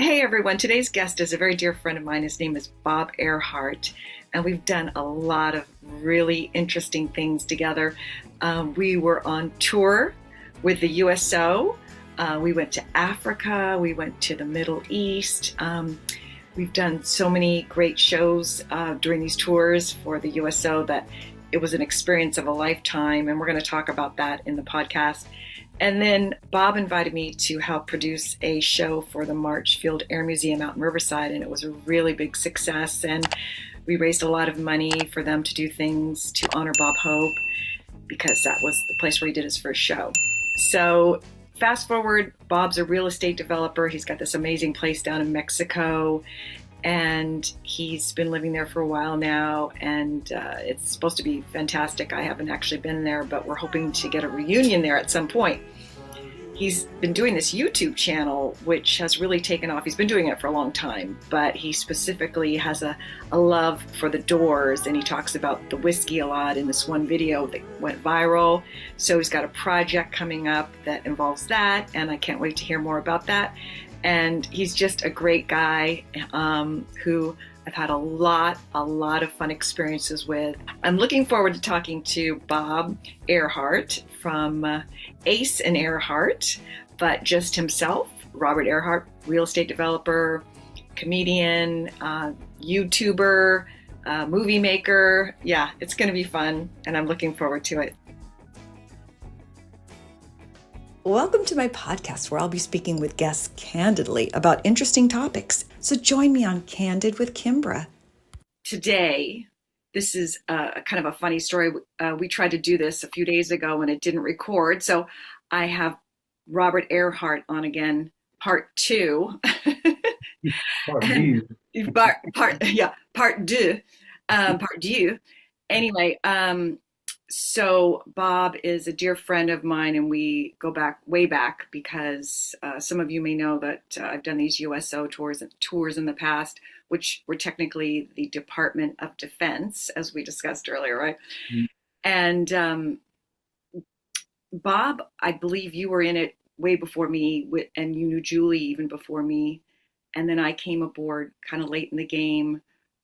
Hey everyone, today's guest is a very dear friend of mine. His name is Bob Airhart, and we've done a lot of really interesting things together. We were on tour with the USO. We went to Africa, we went to the Middle East. We've done so many great shows during these tours for the USO that it was an experience of a lifetime, and we're going to talk about that in the podcast. And then Bob invited me to help produce a show for the Marchfield Air Museum out in Riverside, and it was a really big success. And we raised a lot of money for them to do things to honor Bob Hope because that was the place where he did his first show. So fast forward, Bob's a real estate developer. He's got this amazing place down in Mexico, and he's been living there for a while now, and it's supposed to be fantastic. I haven't actually been there, but we're hoping to get a reunion there at some point. He's been doing this YouTube channel, which has really taken off. He's been doing it for a long time, but he specifically has a love for the Doors, and he talks about the whiskey a lot in this one video that went viral. So he's got a project coming up that involves that, and I can't wait to hear more about that. And he's just a great guy who I've had a lot of fun experiences with. I'm looking forward to talking to Bob Airhart from Ace and Airhart, but just himself. Robert Airhart, real estate developer, comedian, YouTuber, movie maker. Yeah, it's going to be fun, and I'm looking forward to it. Welcome to my podcast, where I'll be speaking with guests candidly about interesting topics. So join me on Candid with Kimbra. Today, this is kind of a funny story. We tried to do this a few days ago and it didn't record. So I have Robert Airhart on again, part two. Part two. Part deux. Anyway, so Bob is a dear friend of mine, and we go back way back because some of you may know that I've done these USO tours in the past, which were technically the Department of Defense, as we discussed earlier, right? Mm-hmm. And Bob, I believe you were in it way before me, and you knew Julie even before me. And then I came aboard kind of late in the game.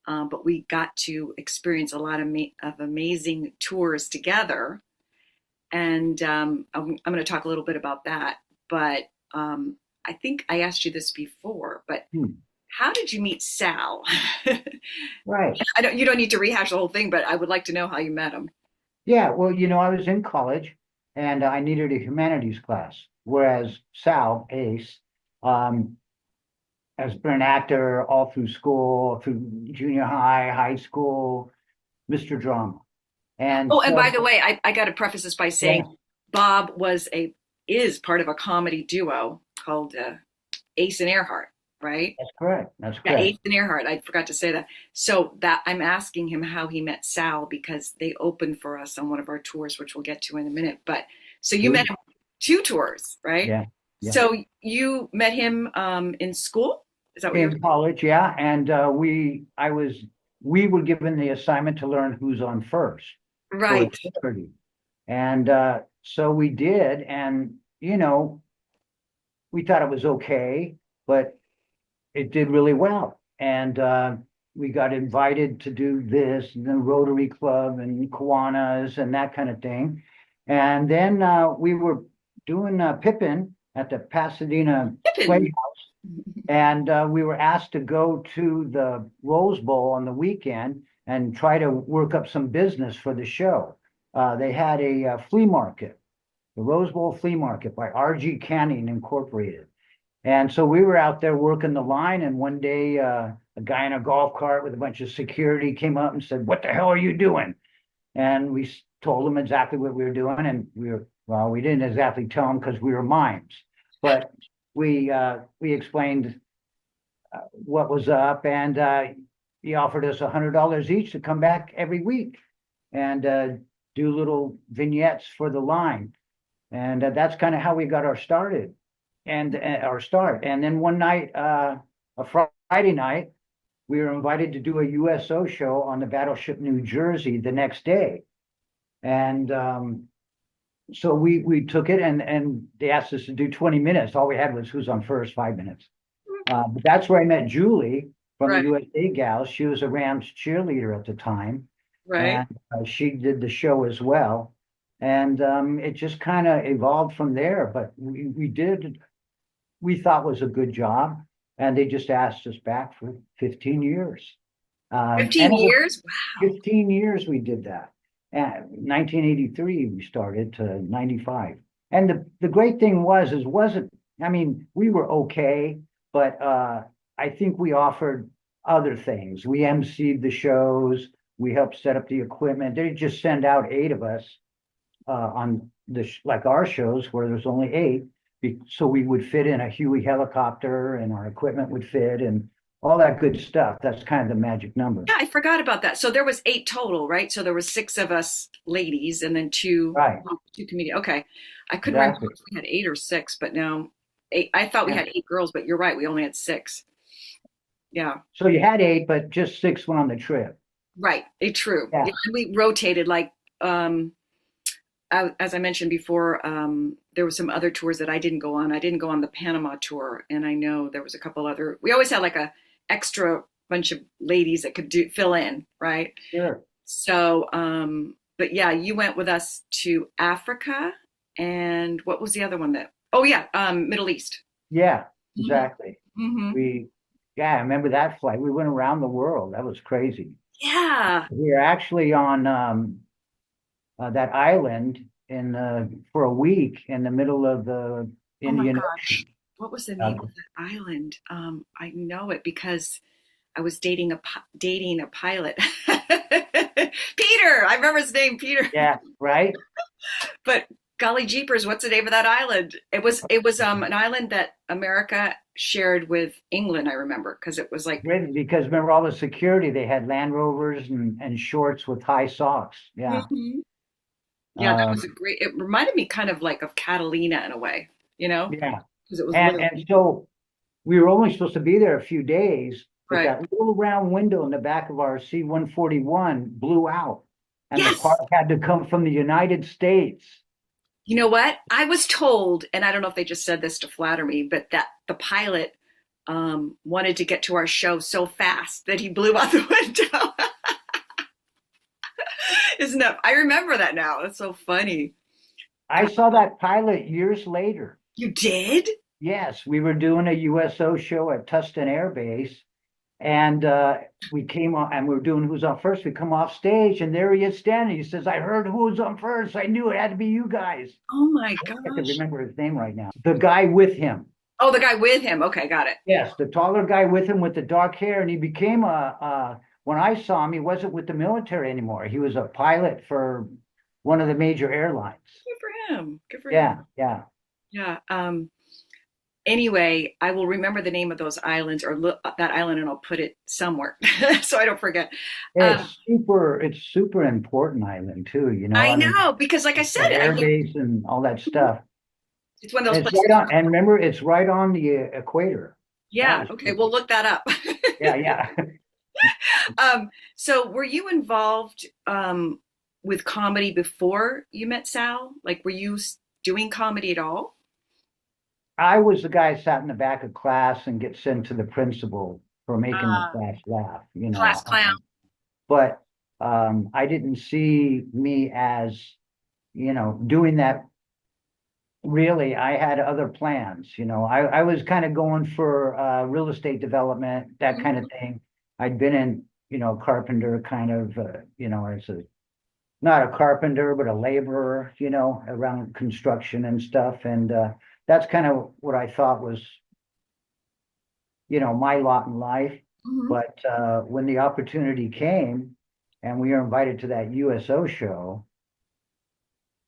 But we got to experience a lot of amazing tours together. And I'm going to talk a little bit about that. But I think I asked you this before, but how did you meet Sal? Right. You don't need to rehash the whole thing, but I would like to know how you met him. Yeah, well, I was in college and I needed a humanities class, whereas Sal, Ace, has been an actor all through school, through junior high, high school, Mr. Drama. And by the way, I got to preface this by saying Bob is part of a comedy duo called Ace and Airhart, right? That's correct. Yeah, Ace and Airhart. I forgot to say that. So that I'm asking him how he met Sal because they opened for us on one of our tours, which we'll get to in a minute. But so you met him 2 tours, right? Yeah. So you met him in school? Is that what in college? Yeah. And we were given the assignment to learn who's on first. Right. And so we did, and we thought it was okay, but it did really well. And we got invited to do this, and then Rotary Club and Kiwanis and that kind of thing. And then we were doing Pippin at the Pasadena Playhouse. And we were asked to go to the Rose Bowl on the weekend and try to work up some business for the show. They had a flea market, the Rose Bowl Flea Market by R.G. Canning Incorporated. And so we were out there working the line, and one day a guy in a golf cart with a bunch of security came up and said, "What the hell are you doing?" And we told him exactly what we were doing, and we didn't exactly tell him because we were mimes, but we explained what was up, and he offered us $100 each to come back every week and do little vignettes for the line. And that's kind of how we got our start. And then one night, a Friday night, we were invited to do a USO show on the battleship New Jersey the next day. And so we took it, and they asked us to do 20 minutes. All we had was who's on first, 5 minutes. But that's where I met Julie from the Right. USA Gals. She was a Rams cheerleader at the time, Right. and she did the show as well. And it just kind of evolved from there. But we thought was a good job, and they just asked us back for 15 years. 15 And it was years? 15 years we did that. And 1983 we started to 95. And the great thing is wasn't, I mean, we were okay, but I think we offered other things. We emceed the shows, we helped set up the equipment. They just send out 8 of us on like our shows where there's only 8. So we would fit in a Huey helicopter and our equipment would fit and all that good stuff. That's kind of the magic number. Yeah, I forgot about that. So there was 8 total, right? So there was 6 of us ladies and then Right, two comedians. Okay. I couldn't remember exactly. if we had 8 or 6, but no, 8. I thought we Yeah. had 8 girls, but you're right. We only had 6. Yeah. So you had 8, but just 6 went on the trip. Right. True. Yeah, Yeah, and we rotated like as I mentioned before, there were some other tours that I didn't go on. I didn't go on the Panama tour, and I know there was a couple other. We always had like a extra bunch of ladies that could fill in, right? sure. So, but yeah, you went with us to Africa, and what was the other one that? Oh yeah, Middle East. Yeah, Hmm. exactly. Hmm. We, yeah, I remember that flight. We went around the world. That was crazy. Yeah. We were actually on that island for a week in the middle of the Oh my Indian gosh, Ocean. what was the Uh, name of that island? I know it because I was dating a pilot. Peter, I remember his name, Peter. yeah, right. But golly jeepers, what's the name of that island? It was an island that America shared with England. I remember because it was like, Really, because remember all the security, they had Land Rovers and shorts with high socks. Yeah. mhm. Yeah, that was a Um, great. It reminded me kind of like of Catalina in a way, yeah. because it was And little. and so we were only supposed to be there a few days, but Right. that little round window in the back of our C-141 blew out, and the part Yes. had to come from the United States. You know what? I was told, and I don't know if they just said this to flatter me, but that the pilot wanted to get to our show so fast that he blew out the window. Isn't that? I remember that now. That's so funny. I saw that pilot years later. You did? Yes, we were doing a USO show at Tustin Air Base, and we came on, and we were doing Who's On First. We come off stage, and there he is standing. He says, "I heard Who Was On First. I knew it had to be you guys." Oh my I can't gosh. remember his name right now. The guy with him. Oh, the guy with him. Okay, got it. Yes, the taller guy with him with the dark hair, and he became when I saw him, he wasn't with the military anymore. He was a pilot for one of the major airlines. Good for him. Good for him. Yeah, yeah. Yeah. Anyway, I will remember the name of those islands or that island, and I'll put it somewhere so I don't forget. Um, It's super important island too, I I mean, know because, like I said, that air base and all that stuff. it's one of And those it's places. right on, and remember, it's right on the equator. That Yeah. was Okay, we'll cool. look that up. Yeah, yeah. So were you involved with comedy before you met Sal? Like, were you doing comedy at all? I was the guy who sat in the back of class and get sent to the principal for making the Uh, class laugh, Class clown. but I didn't see me as, doing that. Really, I had other plans, I was kind of going for real estate development, that kind of Mhm. thing. I'd been in, carpenter kind of, as not a carpenter, but a laborer, around construction and stuff. And that's kind of what I thought was, my lot in life. Mhm. But when the opportunity came and we were invited to that USO show,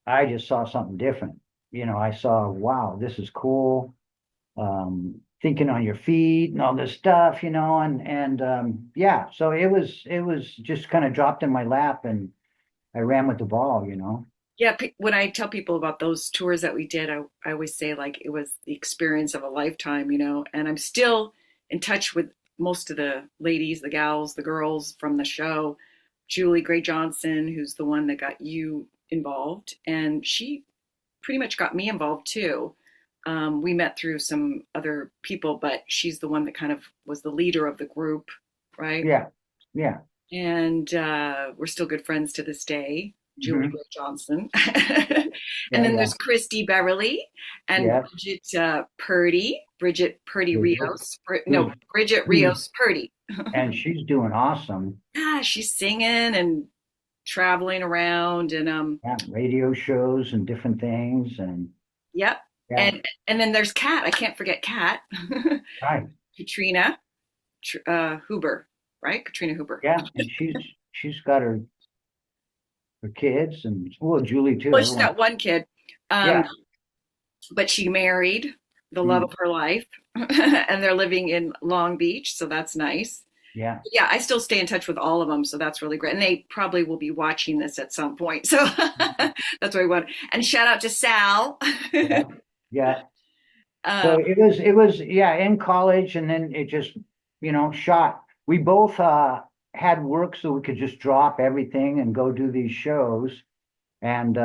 I just saw something different. I saw, wow, this is cool. Thinking on your feet and all this stuff, and yeah, so it was just kind of dropped in my lap and I ran with the ball. Yeah, when I tell people about those tours that we did, I always say like it was the experience of a lifetime, and I'm still in touch with most of the ladies, the gals, the girls from the show. Julie Gray Johnson, who's the one that got you involved, and she pretty much got me involved too. We met through some other people, but she's the one that kind of was the leader of the group, right? Yeah. Yeah. And we're still good friends to this day. Julie Hmm. Gray Johnson. And Yeah. then Yeah. there's Christy Beverly and Yes. Bridget Purdy Bridget. Rios. No, Who's Bridget who's Rios Purdy. and she's doing awesome. Yeah, she's singing and traveling around and Yeah, radio shows and different things, and yep. yeah, And then there's Kat. I can't forget Kat. right. Katrina Huber, right? Katrina Huber. Yeah, and she's got her kids, and well, Julie too. Well, she's Everyone. got one kid. Um, Yeah. but she married the love Mm, of her life and they're living in Long Beach, so that's nice. yeah. Yeah, I still stay in touch with all of them, so that's really great. And they probably will be watching this at some point. So that's what I want. And shout out to Sal. Yeah. Yeah. So um, it was yeah, in college, and then it just, shot. We both had work, so we could just drop everything and go do these shows. And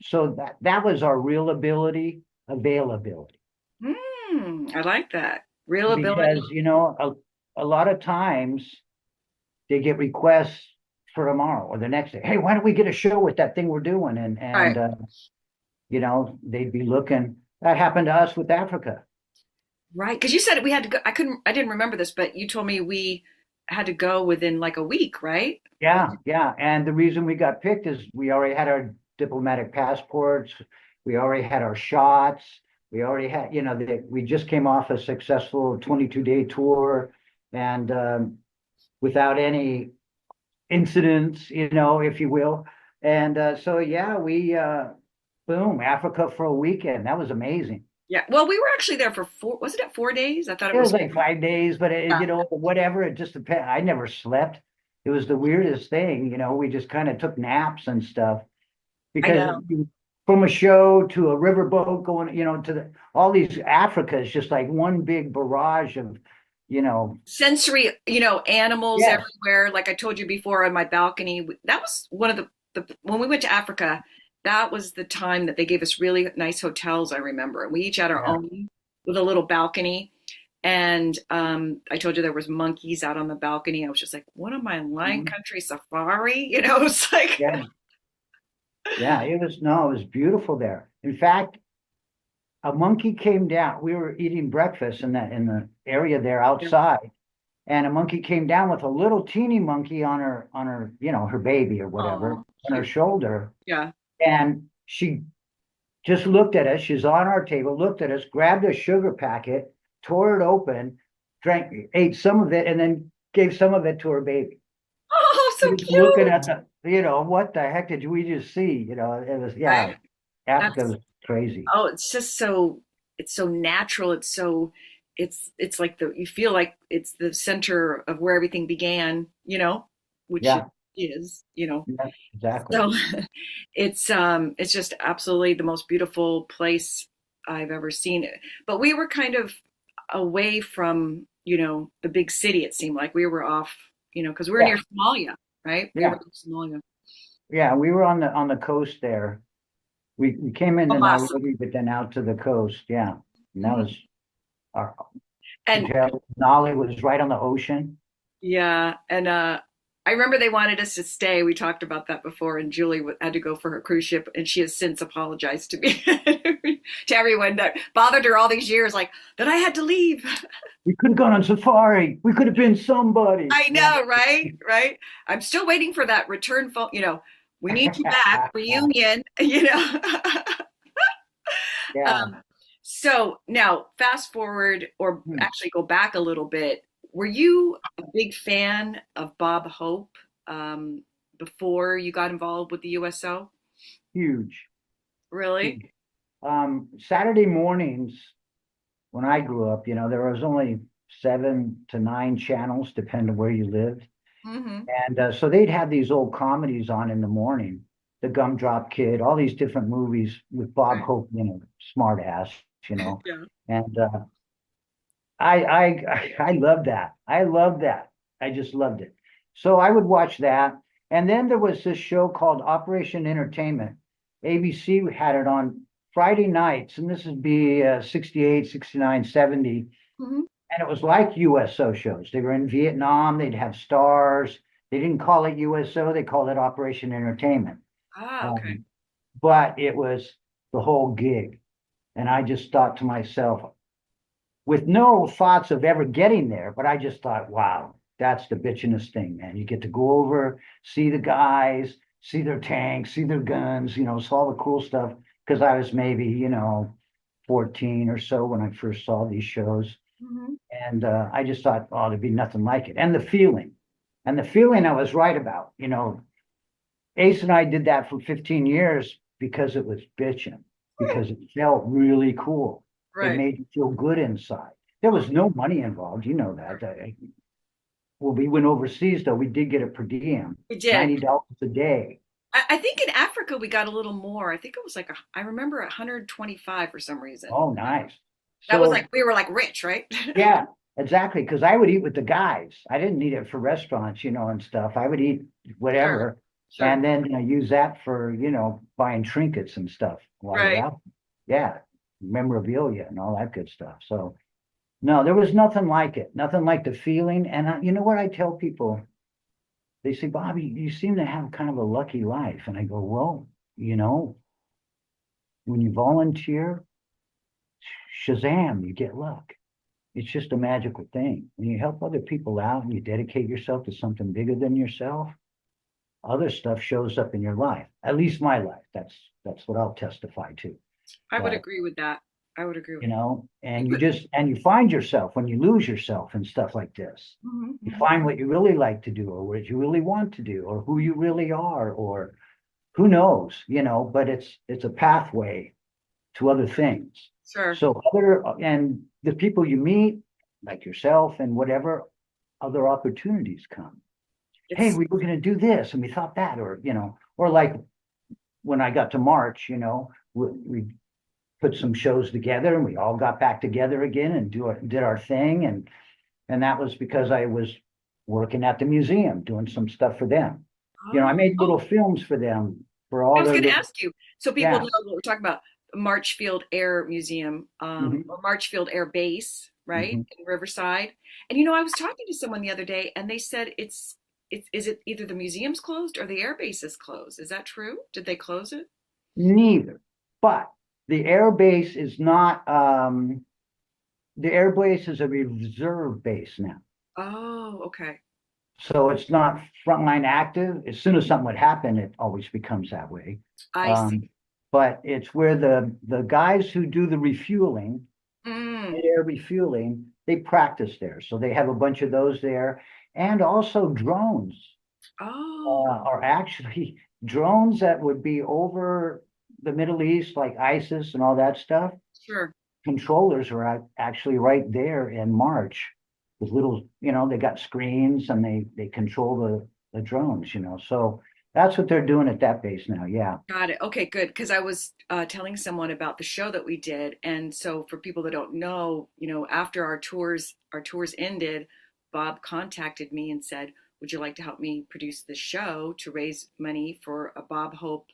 so that was our real availability. I like that. Real ability. Because, a lot of times they get requests for tomorrow or the next day. Hey, why don't we get a show with that thing we're doing? And Right. they'd be looking. That happened to us with Africa. Right. Because you said we had to go. I didn't remember this, but you told me we had to go within like a week, right? Yeah, yeah. And the reason we got picked is we already had our diplomatic passports, we already had our shots, we already had, we just came off a successful 22-day tour, and without any incidents, if you will. And so yeah, we boom, Africa for a weekend. That was amazing. Yeah. Well, we were actually there for wasn't it 4 days? I thought it It was. was like 5 days, but Yeah, whatever. It just depends. I never slept. It was the weirdest thing, we just kind of took naps and stuff I because know. from a show to a riverboat going, to all these Africa is just like one big barrage of, Sensory, animals yes, everywhere. Like I told you before on my balcony, that was one of the when we went to Africa, that was the time that they gave us really nice hotels, I remember. And we each had our yeah, own with a little balcony. And I told you there was monkeys out on the balcony. I was just like, what am I, Lion mhm, Country Safari? It's like, yeah, yeah. It was no, it was beautiful there. In fact, a monkey came down. We were eating breakfast in the area there outside, and a monkey came down with a little teeny monkey on her, her baby or whatever oh, on her cute. shoulder, Yeah. and she just looked at us. She's on our table, looked at us, grabbed a sugar packet, tore it open, drank, ate some of it, and then gave some of it to her baby. Oh, so Just looking at cute. what the heck did we just see? It was, yeah, Right. Africa That's was crazy. Oh, it's just it's so natural. It's like you feel like it's the center of where everything began, which it Yeah, is. yeah, exactly. So it's just absolutely the most beautiful place I've ever seen. But we were kind of away from, the big city, it seemed like we were off, because we were near Yeah, Somalia, right? We were yeah, in Somalia. yeah. We were on the coast there. We came into Mombasa. Nairobi, but then out to the coast. Yeah, and that Mhm. was our And hotel. Nali was right on the ocean. yeah, and I remember they wanted us to stay. We talked about that before, and Julie had to go for her cruise ship, and she has since apologized to me, to everyone that bothered her all these years, like that I had to leave. We could have gone on safari. We could have been somebody. I Yeah. know, right? Right. I'm still waiting for that return phone. We need you back, reunion. Yeah. Um, so now, fast forward, or Hmm. actually go back a little bit. Were you a big fan of Bob Hope before you got involved with the USO? Huge. Really? Huge. Saturday mornings when I grew up, there was only 7 to 9 channels, depending where you lived. Hmm. And so they'd have these old comedies on in the morning, The Gumdrop Kid, all these different movies with Bob Right. Hope, smart ass, you know. Yeah. And I loved that. I loved that. I just loved it. So I would watch that. And then there was this show called Operation Entertainment. ABC had it on Friday nights, and this would be 68, 69, 70. Hmm. And it was like USO shows. They were in Vietnam, they'd have stars. They didn't call it USO, they called it Operation Entertainment. Ah, okay. Um, but it was the whole gig. And I just thought to myself, with no thoughts of ever getting there, but I just thought, wow, that's the bitchinest thing, man. You get to go over, see the guys, see their tanks, see their guns, so all the cool stuff. Because I was maybe, 14 or so when I first saw these shows. Hmm. And I just thought, oh, there'd be nothing like it. And the feeling. And the feeling I was right about. Ace and I did that for 15 years because it was bitching, because it felt really cool. It Right. made you feel good inside. There was no money involved. You know that. When we went overseas, though, we did get a per diem, We did. $90 a day. I think in Africa we got a little more. I think it was like I remember 125 for some reason. Oh, nice. That was So, like we were like rich, right? yeah, exactly. Because I would eat with the guys. I didn't need it for restaurants, and stuff. I would eat Sure, whatever, sure. and then use that for buying trinkets and stuff while you're Right. out. Yeah, memorabilia and all that good stuff. So no, there was nothing like it. Nothing like the feeling. And you know what I tell people? They say, Bobby, you seem to have kind of a lucky life. And I go, well, when you volunteer, Shazam, you get luck. It's just a magical thing. When you help other people out and you dedicate yourself to something bigger than yourself, other stuff shows up in your life. At least my life. That's what I'll testify to. I would But agree with that. I would agree with and that. you find yourself when you lose yourself and stuff like this. Mhm, You mhm. find what you really like to do, or what you really want to do, or who you really are, or who knows, but it's a pathway to other things. Sure. So and the people you meet, like yourself and whatever, other opportunities come. Hey, It's we were going to do this and we thought that, or like when I got to March, we put some shows together and we all got back together again and did our thing. And that was because I was working at the museum doing some stuff for them. I oh, made oh, little films for them for I all was their going to little, ask you. So people know yeah. what we're talking about. Marchfield Air Museum, Hmm. or Marchfield Air Base, right Hmm. in Riverside. And I was talking to someone the other day, and they said it's is it either the museum's closed or the air base is closed? Is that true? Did they close it? Neither. But the air base is not, the air base is a reserve base now. Oh, okay. So it's not frontline active. As soon as something would happen, it always becomes that way. I see. Um, but it's where the guys who do the refueling, Mm. air refueling, they practice there. So they have a bunch of those there. And also drones Oh, are actually drones that would be over the Middle East, like ISIS and all that stuff. sure. Controllers are actually right there in March with little, they got screens and they control the drones, So that's what they're doing at that base now. Yeah. Got it. Okay, good. Because I was telling someone about the show that we did, and so for people that don't know, after our tours ended, Bob contacted me and said, "Would you like to help me produce this show to raise money for a Bob Hope?"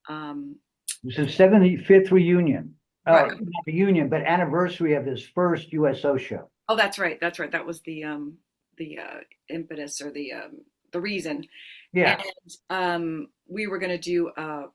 Um, This is 75th reunion. right. Not reunion, but anniversary of his first USO show. Oh, that's right. That's right. That was the impetus or the reason. And Yeah. we were going to do a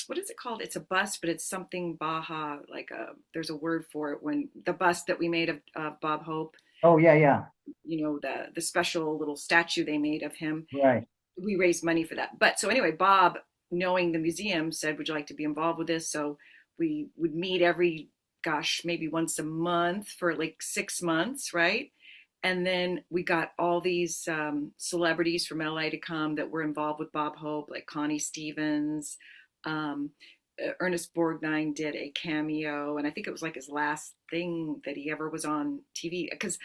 what is it called? It's a bust, but it's something Baja, like there's a word for it when the bust that we made of Bob Hope, Oh, yeah, yeah. the special little statue they made of him. Right. We raised money for that. But so anyway, Bob, knowing the museum, said, "Would you like to be involved with this?" So we would meet maybe once a month for like 6 months, right? And then we got all these celebrities from LA to come that were involved with Bob Hope, like Connie Stevens. Um, Ernest Borgnine did a cameo, and I think it was like his last thing that he ever was on TV. Because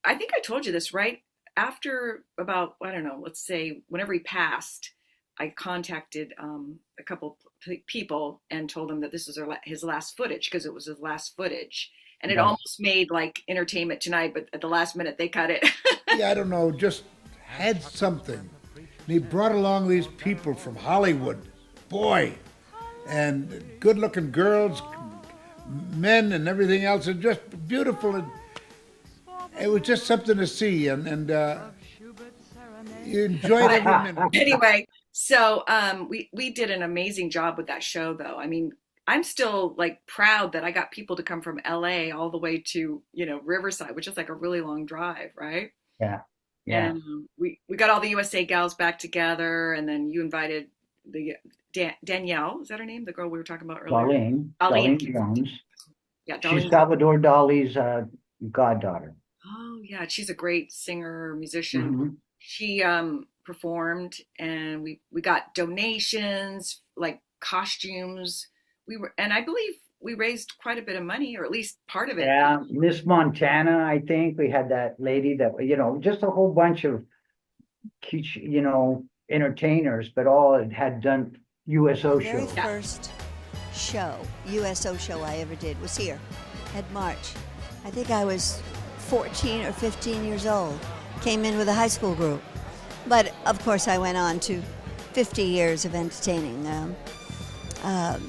I think I told you this, right? After about, I don't know, let's say whenever he passed, I contacted a couple people and told them that this was his last footage because it was his last footage. And it Right. almost made like Entertainment Tonight, but at the last minute they cut it. Yeah, I don't know, just had something. And he brought along these people from Hollywood. Boy, and good-looking girls, men, and everything else, are just beautiful. And it was just something to see, and you enjoyed every minute. Anyway, so we did an amazing job with that show, though. I mean, I'm still like proud that I got people to come from LA all the way to, Riverside, which is like a really long drive, right? Yeah. Yeah. And we got all the USA gals back together, and then you invited the Danielle, is that her name? The girl we were talking about earlier. Darlene Jones. Yeah, She's Darlene. Salvador Dali's goddaughter. Oh yeah, she's a great singer, musician. Mhm. She performed, and we got donations, like costumes. And I believe we raised quite a bit of money, or at least part of it. Yeah, Miss Montana, I think we had that lady that, just a whole bunch of, entertainers, but all had done USO The very shows. first show, USO show I ever did was here at March. I think I was 14 or 15 years old. Came in with a high school group. But of course I went on to 50 years of entertaining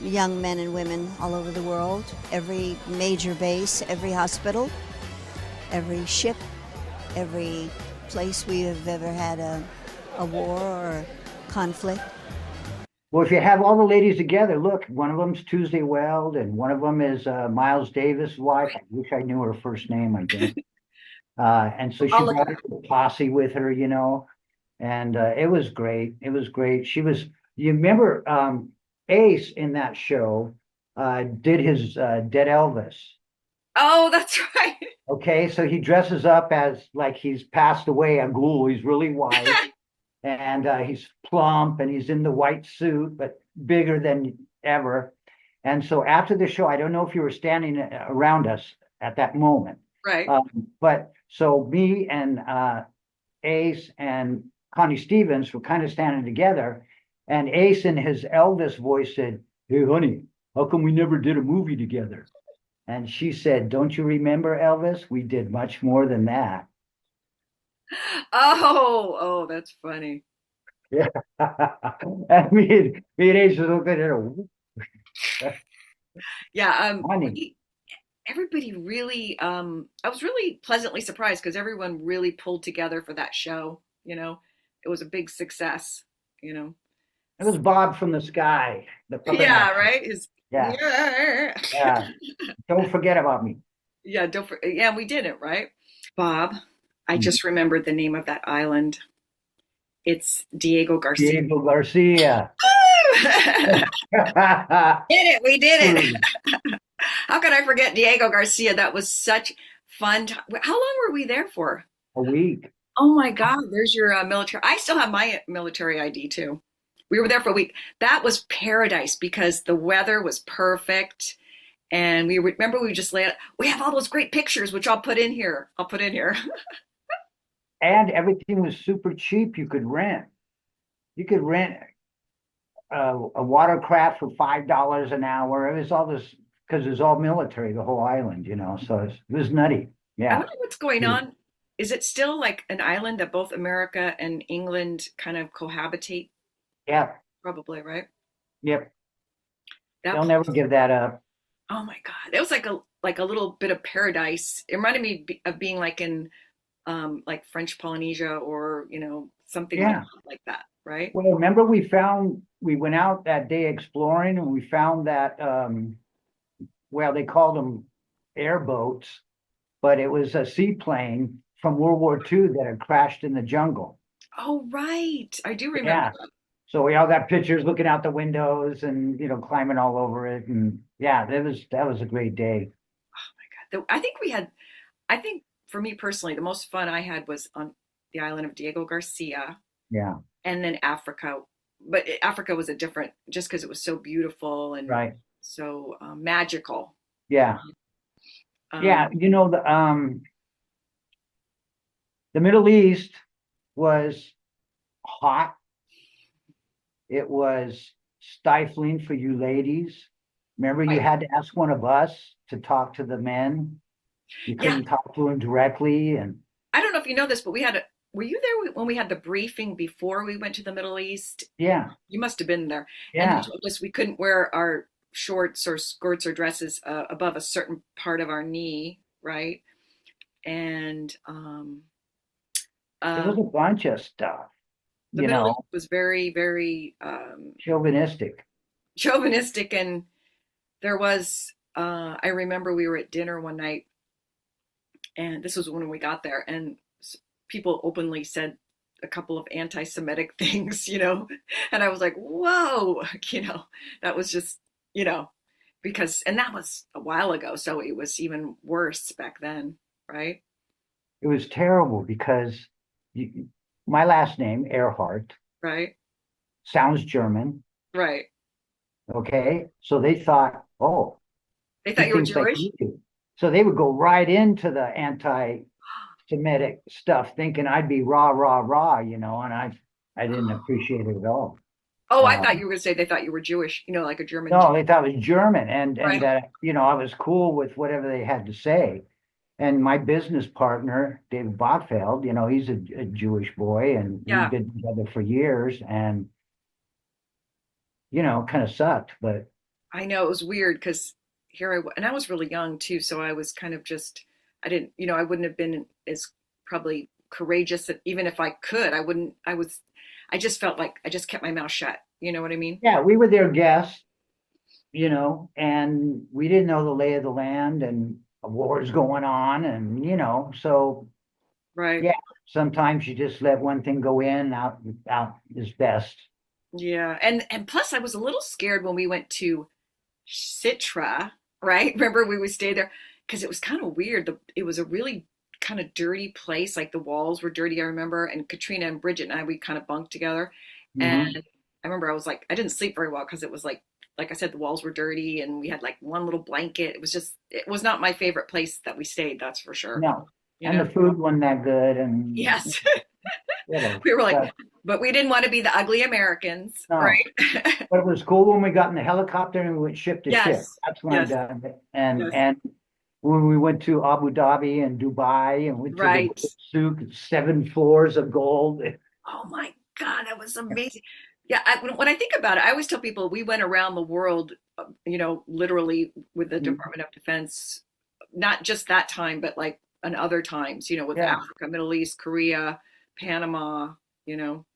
young men and women all over the world, every major base, every hospital, every ship, every place we have ever had a war or a conflict. Well, if you have all the ladies together, look, one of them's Tuesday Weld, and one of them is Miles Davis' wife. I wish I knew her first name, I guess. And so she I'll look brought her a posse with her, and it was great. It was great. You remember Ace in that show did his Dead Elvis. Oh, that's right. Okay, so he dresses up as like he's passed away, a ghoul. He's really white. And he's plump, and he's in the white suit, but bigger than ever. And so after the show, I don't know if you were standing around us at that moment. Right. But so me and Ace and Connie Stevens were kind of standing together, and Ace in his Elvis voice said, "Hey, honey, how come we never did a movie together?" And she said, "Don't you remember, Elvis? We did much more than that." Oh, that's funny. Yeah. And me and Ace was looking at her. Yeah. Funny. Everybody really, I was really pleasantly surprised because everyone really pulled together for that show. It was a big success. It was Bob from the Sky. Yeah, right. Yeah. Yeah. Don't forget about me. Yeah, yeah, we did it, right? Bob, I just remembered the name of that island. It's Diego Garcia. Diego Garcia. We did it. How could I forget Diego Garcia? That was such fun. How long were we there for? A week. Oh my God, there's your military. I still have my military ID too. We were there for a week. That was paradise because the weather was perfect. And we just we have all those great pictures, which I'll put in here. And everything was super cheap. You could rent. You could rent a watercraft for $5 an hour. It was all this, because it was all military, the whole island, so it was nutty. Yeah. I wonder what's going on. Is it still like an island that both America and England kind of cohabitate? Yeah. Probably, right? Yep. They'll never give that up. Oh my God. It was like a little bit of paradise. It reminded me of being like in like French Polynesia or, something like that, right? Well, remember we went out that day exploring, and we found that, they called them airboats, but it was a seaplane from World War II that had crashed in the jungle. Oh, right. I do remember Yeah. that. So we all got pictures looking out the windows and, climbing all over it. And yeah, that was a great day. Oh my God. I think for me personally, the most fun I had was on the island of Diego Garcia. Yeah. And then Africa. But Africa was just because it was so beautiful and right. So magical. Yeah. Yeah. The Middle East was hot. It was stifling for you ladies. Remember, you had to ask one of us to talk to the men. You couldn't talk to them directly. And I don't know if you know this, but we had were you there when we had the briefing before we went to the Middle East? Yeah, You must have been there. And they yeah. told us we couldn't wear our shorts or skirts or dresses above a certain part of our knee, right? And There uh, was a bunch of stuff, the you Middle East know, was very, very chauvinistic. chauvinistic. And there was, I remember we were at dinner one night, and this was when we got there, and people openly said a couple of anti-Semitic things, and I was like, whoa, that was just, you know, because, and that was a while ago, so it was even worse back then, right? It was terrible because you, my last name, Earhart, Right, sounds German. right. Okay. So they thought, oh, They he thought you were thinks like Jewish? you do. So they would go right into the anti-Semitic stuff, thinking I'd be rah, rah, rah, and I didn't appreciate it at all. Oh, I thought Um, you were going to say they thought you were Jewish, like a German Jew. no, they thought it was German and Right. that, I was cool with whatever they had to say. And my business partner, David Botfeld, he's a Jewish boy and we've Yeah, been together for years and, kind of sucked, but I know it was weird because here I was, and I was really young too, so I was kind of just, I didn't, I wouldn't have been as probably courageous, even if I could, I just felt like I just kept my mouth shut. You know what I mean? yeah, we were their guests, and we didn't know the lay of the land and a war's going on. And, so Right. yeah, sometimes you just let one thing go in, out is best. Yeah. And plus I was a little scared when we went to Citra, right? Remember we would stay there because it was kind of weird. It was a really kind of dirty place. Like the walls were dirty, I remember. And Katrina and Bridget and I, we kind of bunked together. And Hmm. I remember I was like, I didn't sleep very well because it was like I said, the walls were dirty and we had like one little blanket. It was not my favorite place that we stayed, that's for sure. No, You and know? the food wasn't that good and Yes. whatever. We were like, But but we didn't want to be the ugly Americans, no, right? but it was cool when we got in the helicopter and we went ship to ship. Yes. That's when I Yes. done it. And Yes. and when we went to Abu Dhabi and Dubai and went to the Right. gold souk, 7 floors of gold. Oh my God, that was amazing. Yeah, when I think about it, I always tell people we went around the world, literally with the Mhm. Department of Defense, not just that time, but like and other times, with Yeah, Africa, Middle East, Korea, Panama, you know,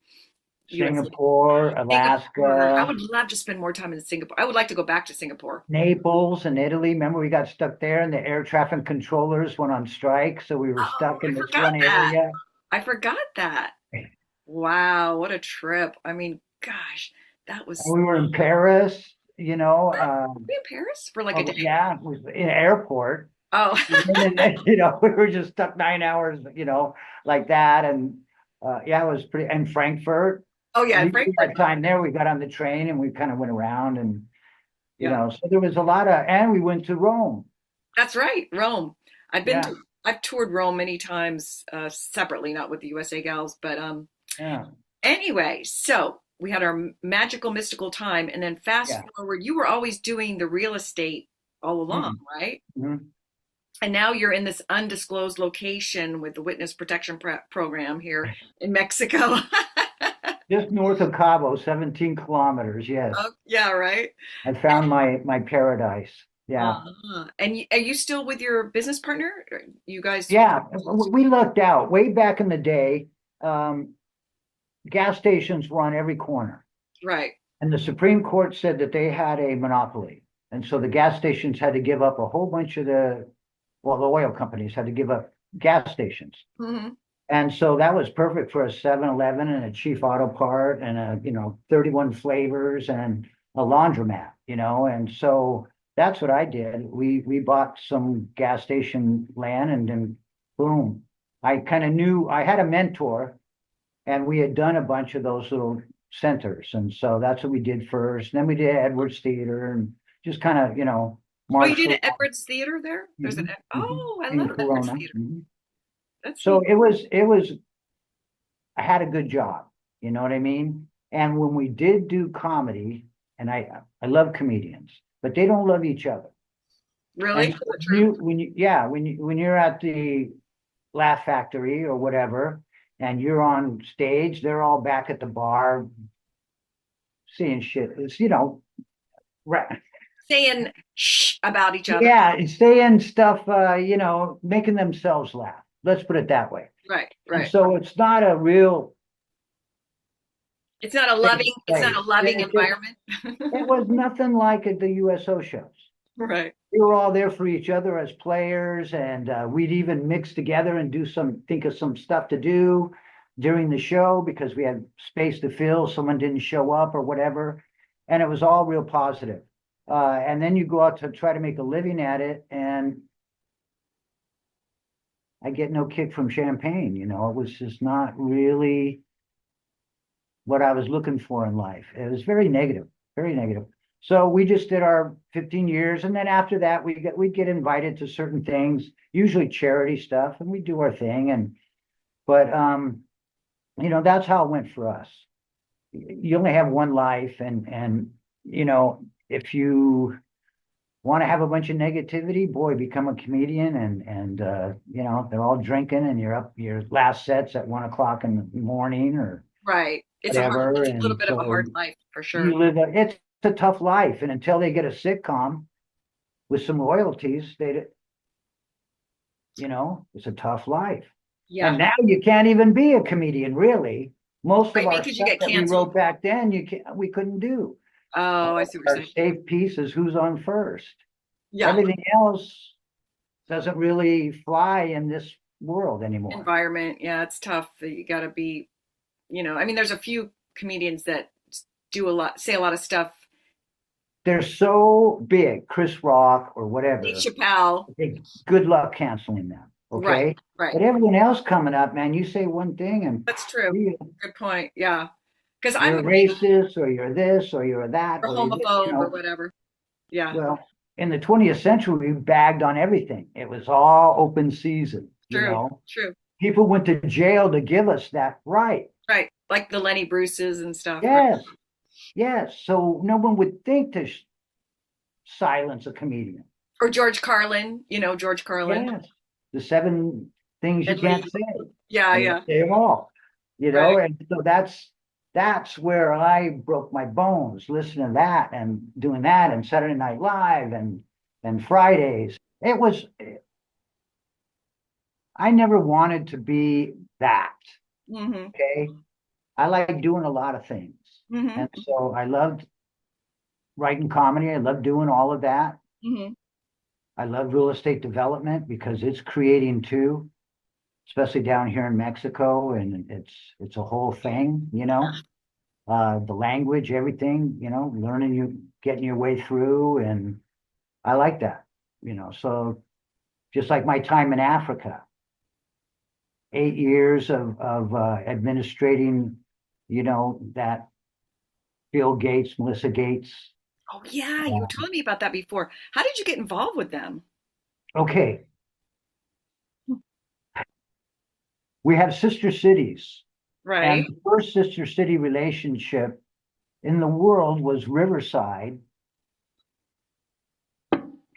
US, Singapore, Singapore. I Alaska, would love to spend more time in Singapore. I would like to go back to Singapore. Naples, and Italy. Remember, we got stuck there, and the air traffic controllers went on strike, so we were Oh, stuck in I this forgot one that. area. I forgot that. Wow, what a trip. I mean, gosh, that And was we were in Paris, we in Paris for like a oh, day. yeah, it was in an airport. Oh, And then, we were just stuck 9 hours, like that. And yeah, it was pretty. And Frankfurt, oh yeah, in we Frankfurt. had time there. We got on the train and we kind of went around and, Yeah, so there was a lot of, and we went to Rome. that's right. Rome. Yeah, I've toured Rome many times, separately, not with the USA gals, but yeah, anyway, so we had our magical mystical time, and then fast yeah. forward, you were always doing the real estate all along, Mhm, right? mhm. And now you're in this undisclosed location with the Witness Protection Program here in Mexico. Just north of Cabo, 17 kilometers. Yes. Oh, yeah, right. I found my paradise. Yeah. And are you still with your business partner? You guys? Yeah. We lucked out way back in the day. Um, gas stations were on every corner. Right. And the Supreme Court said that they had a monopoly. And so the gas stations had to give up a whole bunch of the oil companies had to give up gas stations. Hmm. And so that was perfect for a 7-Eleven and a Chief Auto Part and 31 flavors and a laundromat, and so that's what I did. We bought some gas station land and then boom. I kind of knew I had a mentor and we had done a bunch of those little centers. And so that's what we did first. And then we did Edwards Theater and just kind of, Oh, you marched did along. an Edwards Theater there? There's an, Mhm, mhm. oh, I In love Edwards Corona. Theater. Mhm. That's So neat. it was I had a good job, you know what I mean? And when we did do comedy, and I love comedians, but they don't love each other. Really? And Is so that true? when you're at the Laugh Factory or whatever, and you're on stage, they're all back at the bar seeing shit. It's, right. Saying shh about each other. Yeah, saying stuff, making themselves laugh. Let's put it that way. Right, And right. so it's not a real It's not a loving, it's not a loving environment. it was nothing like at the USO shows. Right. We were all there for each other as players, and we'd even mix together and think of some stuff to do during the show because we had space to fill. Someone didn't show up or whatever, and it was all real positive. And then you go out to try to make a living at it, and I get no kick from champagne. It was just not really what I was looking for in life. It was very negative, very negative. So we just did our 15 years, and then after that, we'd get invited to certain things, usually charity stuff, and we'd do our thing. But that's how it went for us. You only have one life, and if you want to have a bunch of negativity, boy, become a comedian, and they're all drinking, and you're up your last sets at 1 o'clock in the morning or right. It's whatever. It's a little bit of a hard life for sure. It's a tough life, and until they get a sitcom with some royalties, it's a tough life. Yeah. And now you can't even be a comedian, really. Most of our because stuff that we wrote back then, we couldn't do. Oh, I see what you're Our saying. safe piece is Who's on First. Yeah. Everything else doesn't really fly in this world anymore. Environment, yeah, it's tough. You got to be, there's a few comedians that say a lot of stuff. They're so big, Chris Rock or whatever. Dave Chappelle. Good luck canceling them. Okay. Right. But everyone else coming up, man, you say one thing and that's true. Good point. Yeah. Because you're racist or you're this or you're that. Or homophobe or whatever. Yeah. Well, in the 20th century, we bagged on everything. It was all open season. True. People went to jail to give us that right. Right. Like the Lenny Bruces and stuff. Yes. Right? Yes. So no one would think to silence a comedian. Or George Carlin, George Carlin. Yes. The 7 things you can't say. Yeah. Say them all. Right. And so that's where I broke my bones, listening to that and doing that and Saturday Night Live and Fridays. I never wanted to be that. Mm-hmm. Okay. I like doing a lot of things. Mm-hmm. And so I loved writing comedy. I loved doing all of that. Mm-hmm. I love real estate development because it's creating too, especially down here in Mexico. And it's a whole thing, the language, everything, learning, getting your way through. And I like that, so just like my time in Africa, 8 years of administrating, that Bill Gates, Melissa Gates. Oh, yeah. You were telling me about that before. How did you get involved with them? Okay. We have sister cities. Right. And the first sister city relationship in the world was Riverside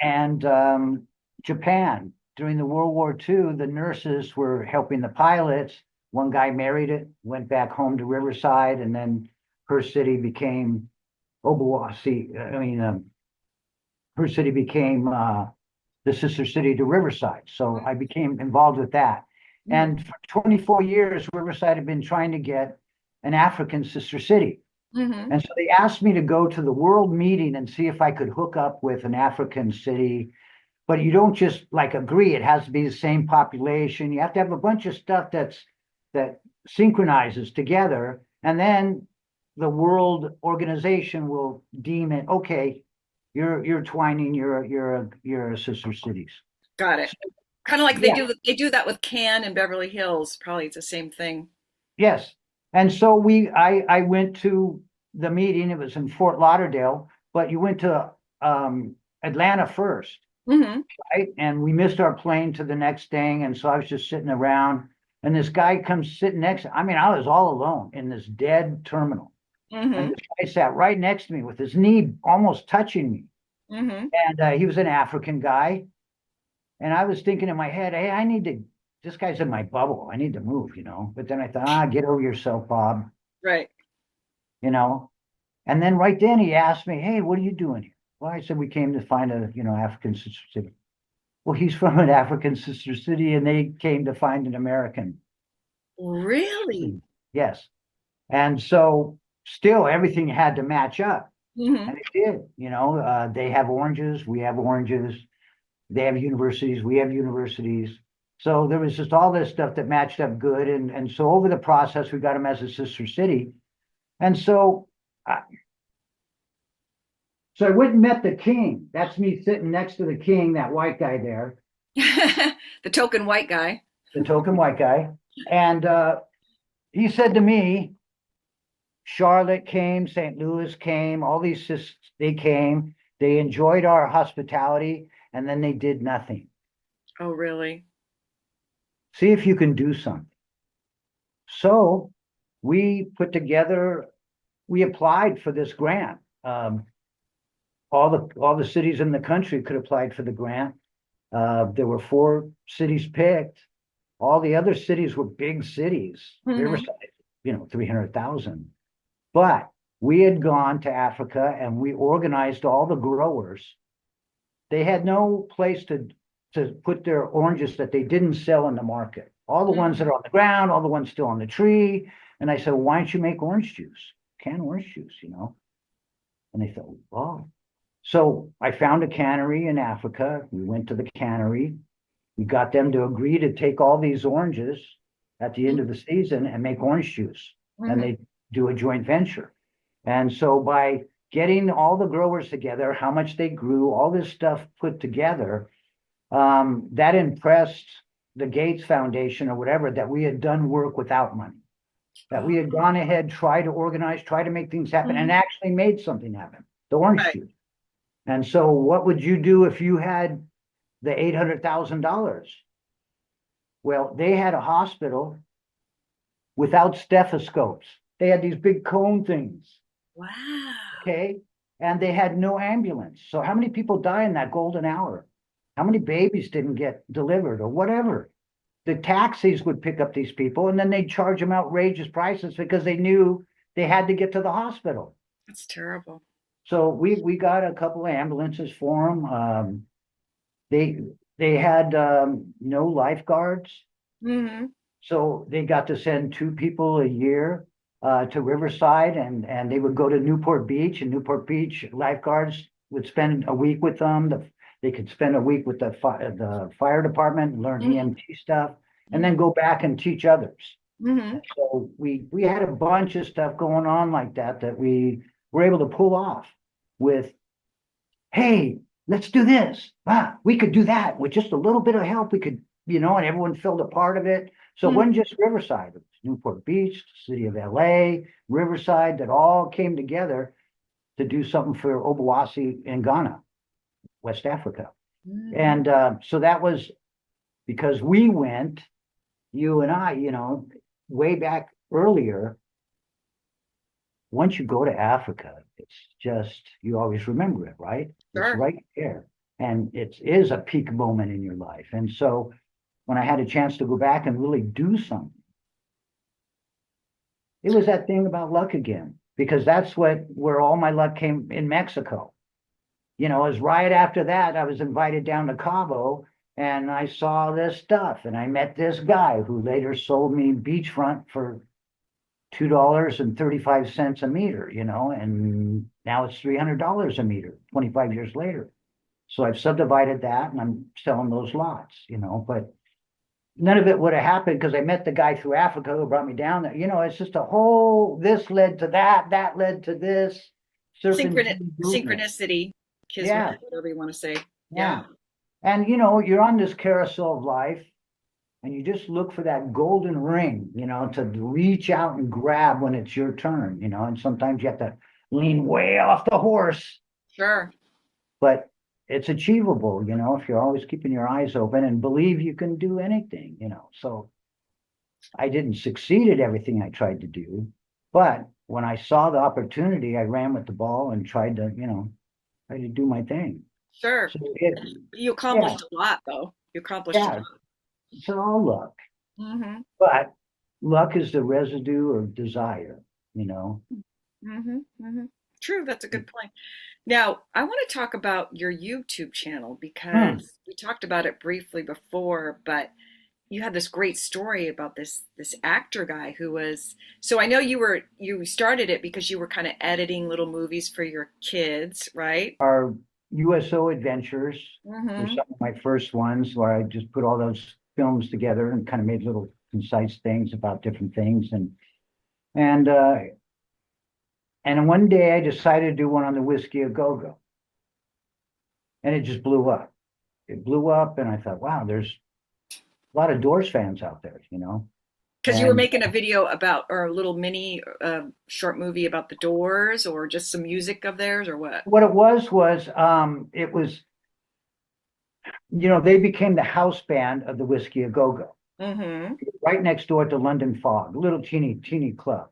and Japan. During the World War II, the nurses were helping the pilots. One guy married it, went back home to Riverside, and then her city became Obuasi. Her city became the sister city to Riverside. So I became involved with that. Mm-hmm. And for 24 years, Riverside had been trying to get an African sister city. Mm-hmm. And so they asked me to go to the world meeting and see if I could hook up with an African city. But you don't just agree. It has to be the same population. You have to have a bunch of stuff that synchronizes together. And then the world organization will deem it, okay, you're twining your sister cities. Got it. Kind of like they do that with Cannes and Beverly Hills. Probably it's the same thing. Yes. And so I went to the meeting. It was in Fort Lauderdale, but you went to Atlanta first. Mm-hmm. Right. And we missed our plane to the next thing. And so I was just sitting around and this guy comes sitting next. I was all alone in this dead terminal. Mm-hmm. And this guy sat right next to me with his knee almost touching me. Mm-hmm. And he was an African guy. And I was thinking in my head, hey, I need to this guy's in my bubble. I need to move, But then I thought, get over yourself, Bob, Right. you know. And then right then he asked me, hey, what are you doing here? Well, I said, we came to find a, African sister city. Well, he's from an African sister city and they came to find an American. Really? Yes. And so still everything had to match up. Mm-hmm. And it did, they have oranges, we have oranges. They have universities, we have universities. So there was just all this stuff that matched up good. And so over the process, we got them as a sister city. And so I went and met the king. That's me sitting next to the king, that white guy there. The token white guy. The token white guy. And he said to me, Charlotte came, St. Louis came, all these sisters, they came. They enjoyed our hospitality, and then they did nothing. Oh, really? See if you can do something. So we applied for this grant. All the cities in the country could apply for the grant. There were 4 cities picked. All the other cities were big cities. Mm-hmm. Riverside, 300,000. But we had gone to Africa and we organized all the growers. They had no place to put their oranges that they didn't sell in the market. All the ones that are on the ground, all the ones still on the tree. And I said, well, why don't you make orange juice? Canned orange juice, And they thought, oh. So I found a cannery in Africa. We went to the cannery. We got them to agree to take all these oranges at the end of the season and make orange juice. Mm-hmm. And they do a joint venture. And so by getting all the growers together, how much they grew, all this stuff put together, that impressed the Gates Foundation or whatever, that we had done work without money, that we had gone ahead, tried to organize, try to make things happen, and actually made something happen, the orange juice. And so what would you do if you had the $800,000? Well, they had a hospital without stethoscopes. They had these big cone things. Wow. Okay. And they had no ambulance. So how many people die in that golden hour? How many babies didn't get delivered or whatever? The taxis would pick up these people and then they'd charge them outrageous prices because they knew they had to get to the hospital. That's terrible. So we got a couple of ambulances for them. They had no lifeguards. Mm-hmm. So they got to send 2 people a year to Riverside, and they would go to Newport Beach, and Newport Beach lifeguards would spend a week with them. They could spend a week with the fire department and learn EMT stuff, and then go back and teach others. Mm-hmm. So we had a bunch of stuff going on like that we were able to pull off with, hey, let's do this. We could do that with just a little bit of help. We could, and everyone filled a part of it. So it wasn't just Riverside, it was Newport Beach, the city of LA, Riverside, that all came together to do something for Obuasi in Ghana, West Africa. Mm-hmm. And so that was because we went, you and I, way back earlier. Once you go to Africa, it's just, you always remember it, right? Sure. It's right there. And it is a peak moment in your life. And so when I had a chance to go back and really do something, it was that thing about luck again, because that's where all my luck came in Mexico. It was right after that, I was invited down to Cabo and I saw this stuff and I met this guy who later sold me beachfront for $2.35 a meter, and now it's $300 a meter, 25 years later. So I've subdivided that and I'm selling those lots, but none of it would have happened because I met the guy through Africa who brought me down there. It's just this led to that led to this. Synchronicity, yeah. Whatever you want to say. Yeah. And, you're on this carousel of life and you just look for that golden ring, to reach out and grab when it's your turn, and sometimes you have to lean way off the horse. Sure. But it's achievable, if you're always keeping your eyes open and believe you can do anything, So I didn't succeed at everything I tried to do, but when I saw the opportunity, I ran with the ball and tried to do my thing. Sure. So you accomplished a lot, though. You accomplished a lot. it's all luck, Mm-hmm. but luck is the residue of desire, you know. Mm-hmm. Mm-hmm. True, that's a good point. Now, I want to talk about your YouTube channel Hmm. because we talked about it briefly before, but you had this great story about this actor guy who was, so I know you started it because you were kind of editing little movies for your kids, right? Our USO adventures were Mm-hmm. some of my first ones where I just put all those films together and kind of made little concise things about different things. And and one day I decided to do one on the Whiskey a Go-Go, and it just blew up. It blew up, and I thought, wow, there's a lot of Doors fans out there, you know. Because you were And making a video about, or a little mini short movie about the Doors, or just some music of theirs, or what? what it was, you know, they became the house band of the Whiskey a Go-Go, Mm-hmm. right next door to London Fog, a little teeny club.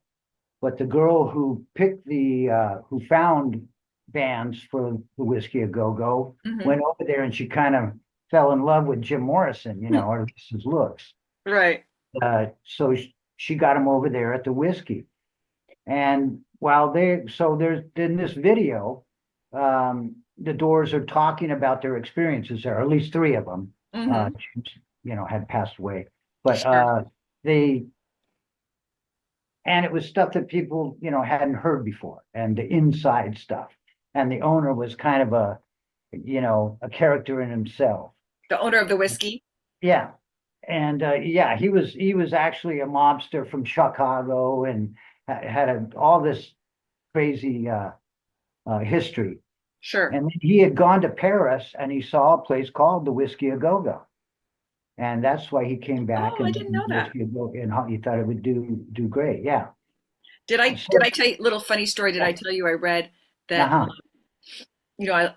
But the girl who picked who found bands for the Whiskey a Go-Go Mm-hmm. went over there and she kind of fell in love with Jim Morrison, you know, or at least his looks. Right. So she got him over there at the Whiskey. And so there's in this video, the Doors are talking about their experiences there, or at least three of them, Mm-hmm. you know, had passed away. But Sure. they, and it was stuff that people, you know, hadn't heard before, and the inside stuff. And the owner was kind of you know, a character in himself. The owner of the whiskey. Yeah. And yeah, he was actually a mobster from Chicago and had all this crazy history. Sure. And he had gone to Paris and he saw a place called the Whiskey a Go-Go. And that's why he came back Oh, I and didn't did know that. Whiskey a Go, and he thought it would do great. Yeah. Did I So, tell you little funny story? Did I tell you I read that uh-huh.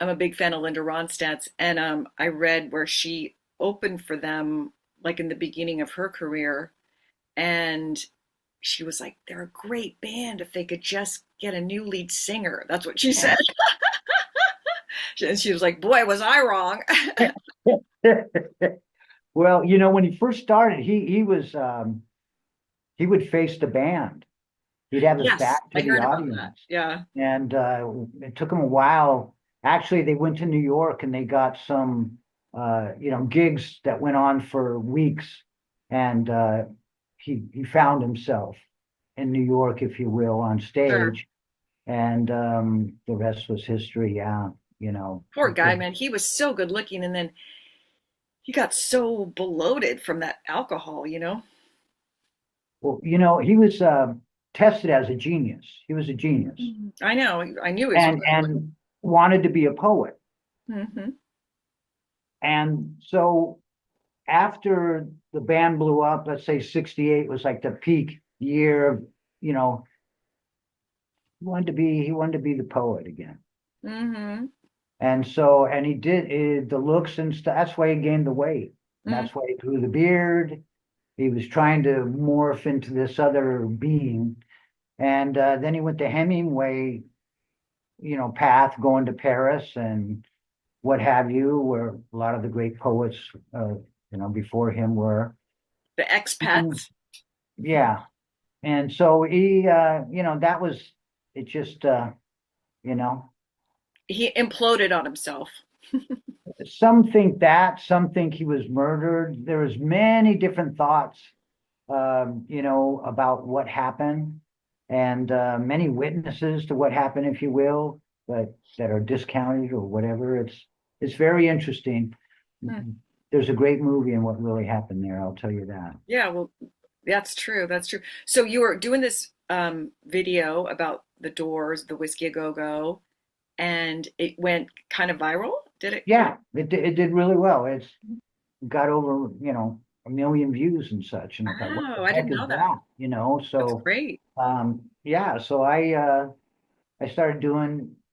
I'm a big fan of Linda Ronstadt's, and I read where she opened for them like in the beginning of her career, and she was like, "They're a great band if they could just get a new lead singer." That's what she said, and she was like, "Boy, was I wrong." Well, you know, when he first started, he would face the band. He'd have his Yes, back to I the heard about that. audience. Yeah. And it took him a while. Actually, they went to New York and they got some you know, gigs that went on for weeks. And he found himself in New York, if you will, on Sure. stage. And the rest was history. Yeah, you know. Poor guy, man. He was so good looking, and then he got so bloated from that alcohol, you know? Well, you know, he was tested as a genius. He was a genius, I know. I knew he was really and wanted to be a poet. good. Hmm. And so after the band blew up, let's say 68 was like the peak year of, you know, he wanted to be the poet again. Hmm. And so, and he did the looks and stuff. That's why he gained the weight. And Hmm. that's why he grew the beard. He was trying to morph into this other being. And then he went to Hemingway, you know, path, going to Paris and what have you, where a lot of the great poets, you know, before him were. The And expats. yeah. And so you know, that was, it just, you know, He imploded on himself. some think that, some think he was murdered. There's many different thoughts, you know, about what happened and many witnesses to what happened, if you will, but that are discounted or whatever. It's very interesting. Hmm. There's a great movie in what really happened there. I'll tell you that. Yeah, well, that's true. That's true. So you were doing this video about the Doors, the Whiskey a Go Go, and it went kind of viral, did it? Yeah, it did really well. It's got over, you know, 1 million views and such. And I thought, what Oh, the I heck didn't is know that. that? You know, That's so great. yeah, so I started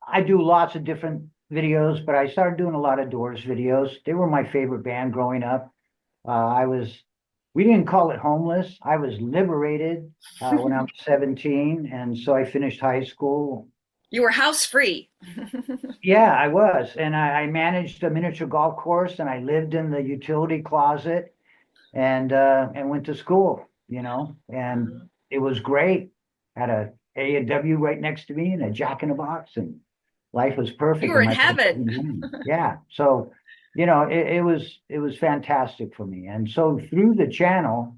I do lots of different videos, but I started doing a lot of Doors videos. They were my favorite band growing up. We didn't call it homeless. I was liberated when I was 17. And so I finished high school. You were house free. Yeah, I was. And I managed a miniature golf course and I lived in the utility closet. and went to school, and it was great. Had a A&W right next to me and a Jack in the Box, and life was perfect. You were in my first heaven. game. Yeah. So, it was fantastic for me. And so through the channel,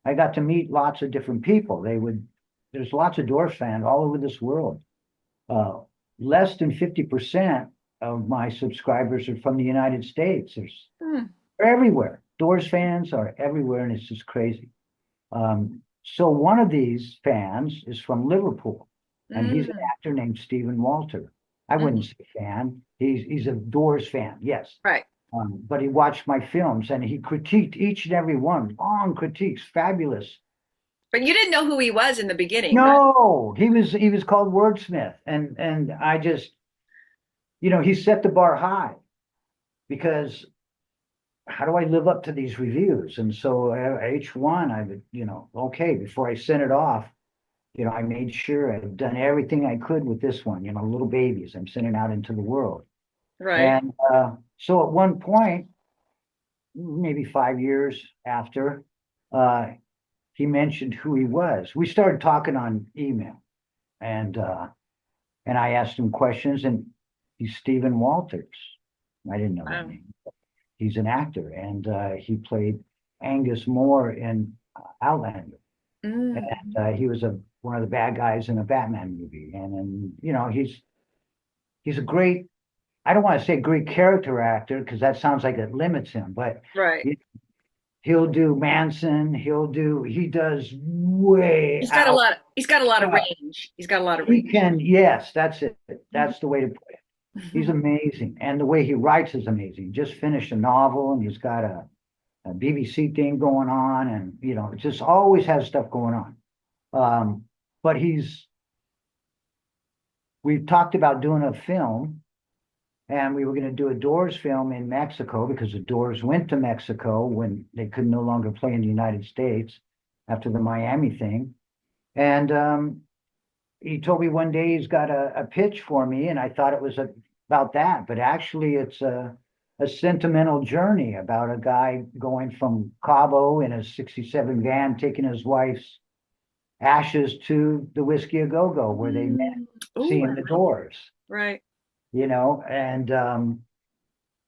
I got to meet lots of different people. There's lots of Doors fans all over this world. Uh, Less than 50% of my subscribers are from the United States. Hmm. They're everywhere. Doors fans are everywhere, and it's just crazy. So one of these fans is from Liverpool, and he's an Mm. actor named Stephen Walter. I wouldn't say fan. He's a Doors fan, yes. Right. But he watched my films and he critiqued each and every one. Long critiques, fabulous. But you didn't know who he was in the beginning, right? No, he was called Wordsmith, and I just, he set the bar high because how do I live up to these reviews? And so each one I would, okay, before I sent it off, I made sure I'd done everything I could with this one, little babies I'm sending out into the world. Right. And so at one point, maybe 5 years after, he mentioned who he was. We started talking on email, and I asked him questions, and he's Stephen Walters. I didn't know that Wow. name. He's an actor, and he played Angus Moore in Outlander, Mm. and he was one of the bad guys in a Batman movie. And he's a great. I don't want to say great character actor because that sounds like it limits him, but Right. he'll do Manson. He does way He's got a out. lot. He's got a lot of uh, range. He's got a lot of He range. can, yes, that's it. That's the way to put it. He's amazing. And the way he writes is amazing. He just finished a novel and he's got a BBC thing going on, and just always has stuff going on. But we've talked about doing a film, and we were going to do a Doors film in Mexico because the Doors went to Mexico when they could no longer play in the United States after the Miami thing. And he told me one day he's got a pitch for me, and I thought it was about that, but actually it's a sentimental journey about a guy going from Cabo in a '67 van, taking his wife's ashes to the Whiskey A Go Go, where they met, Ooh, seeing the Doors, right. and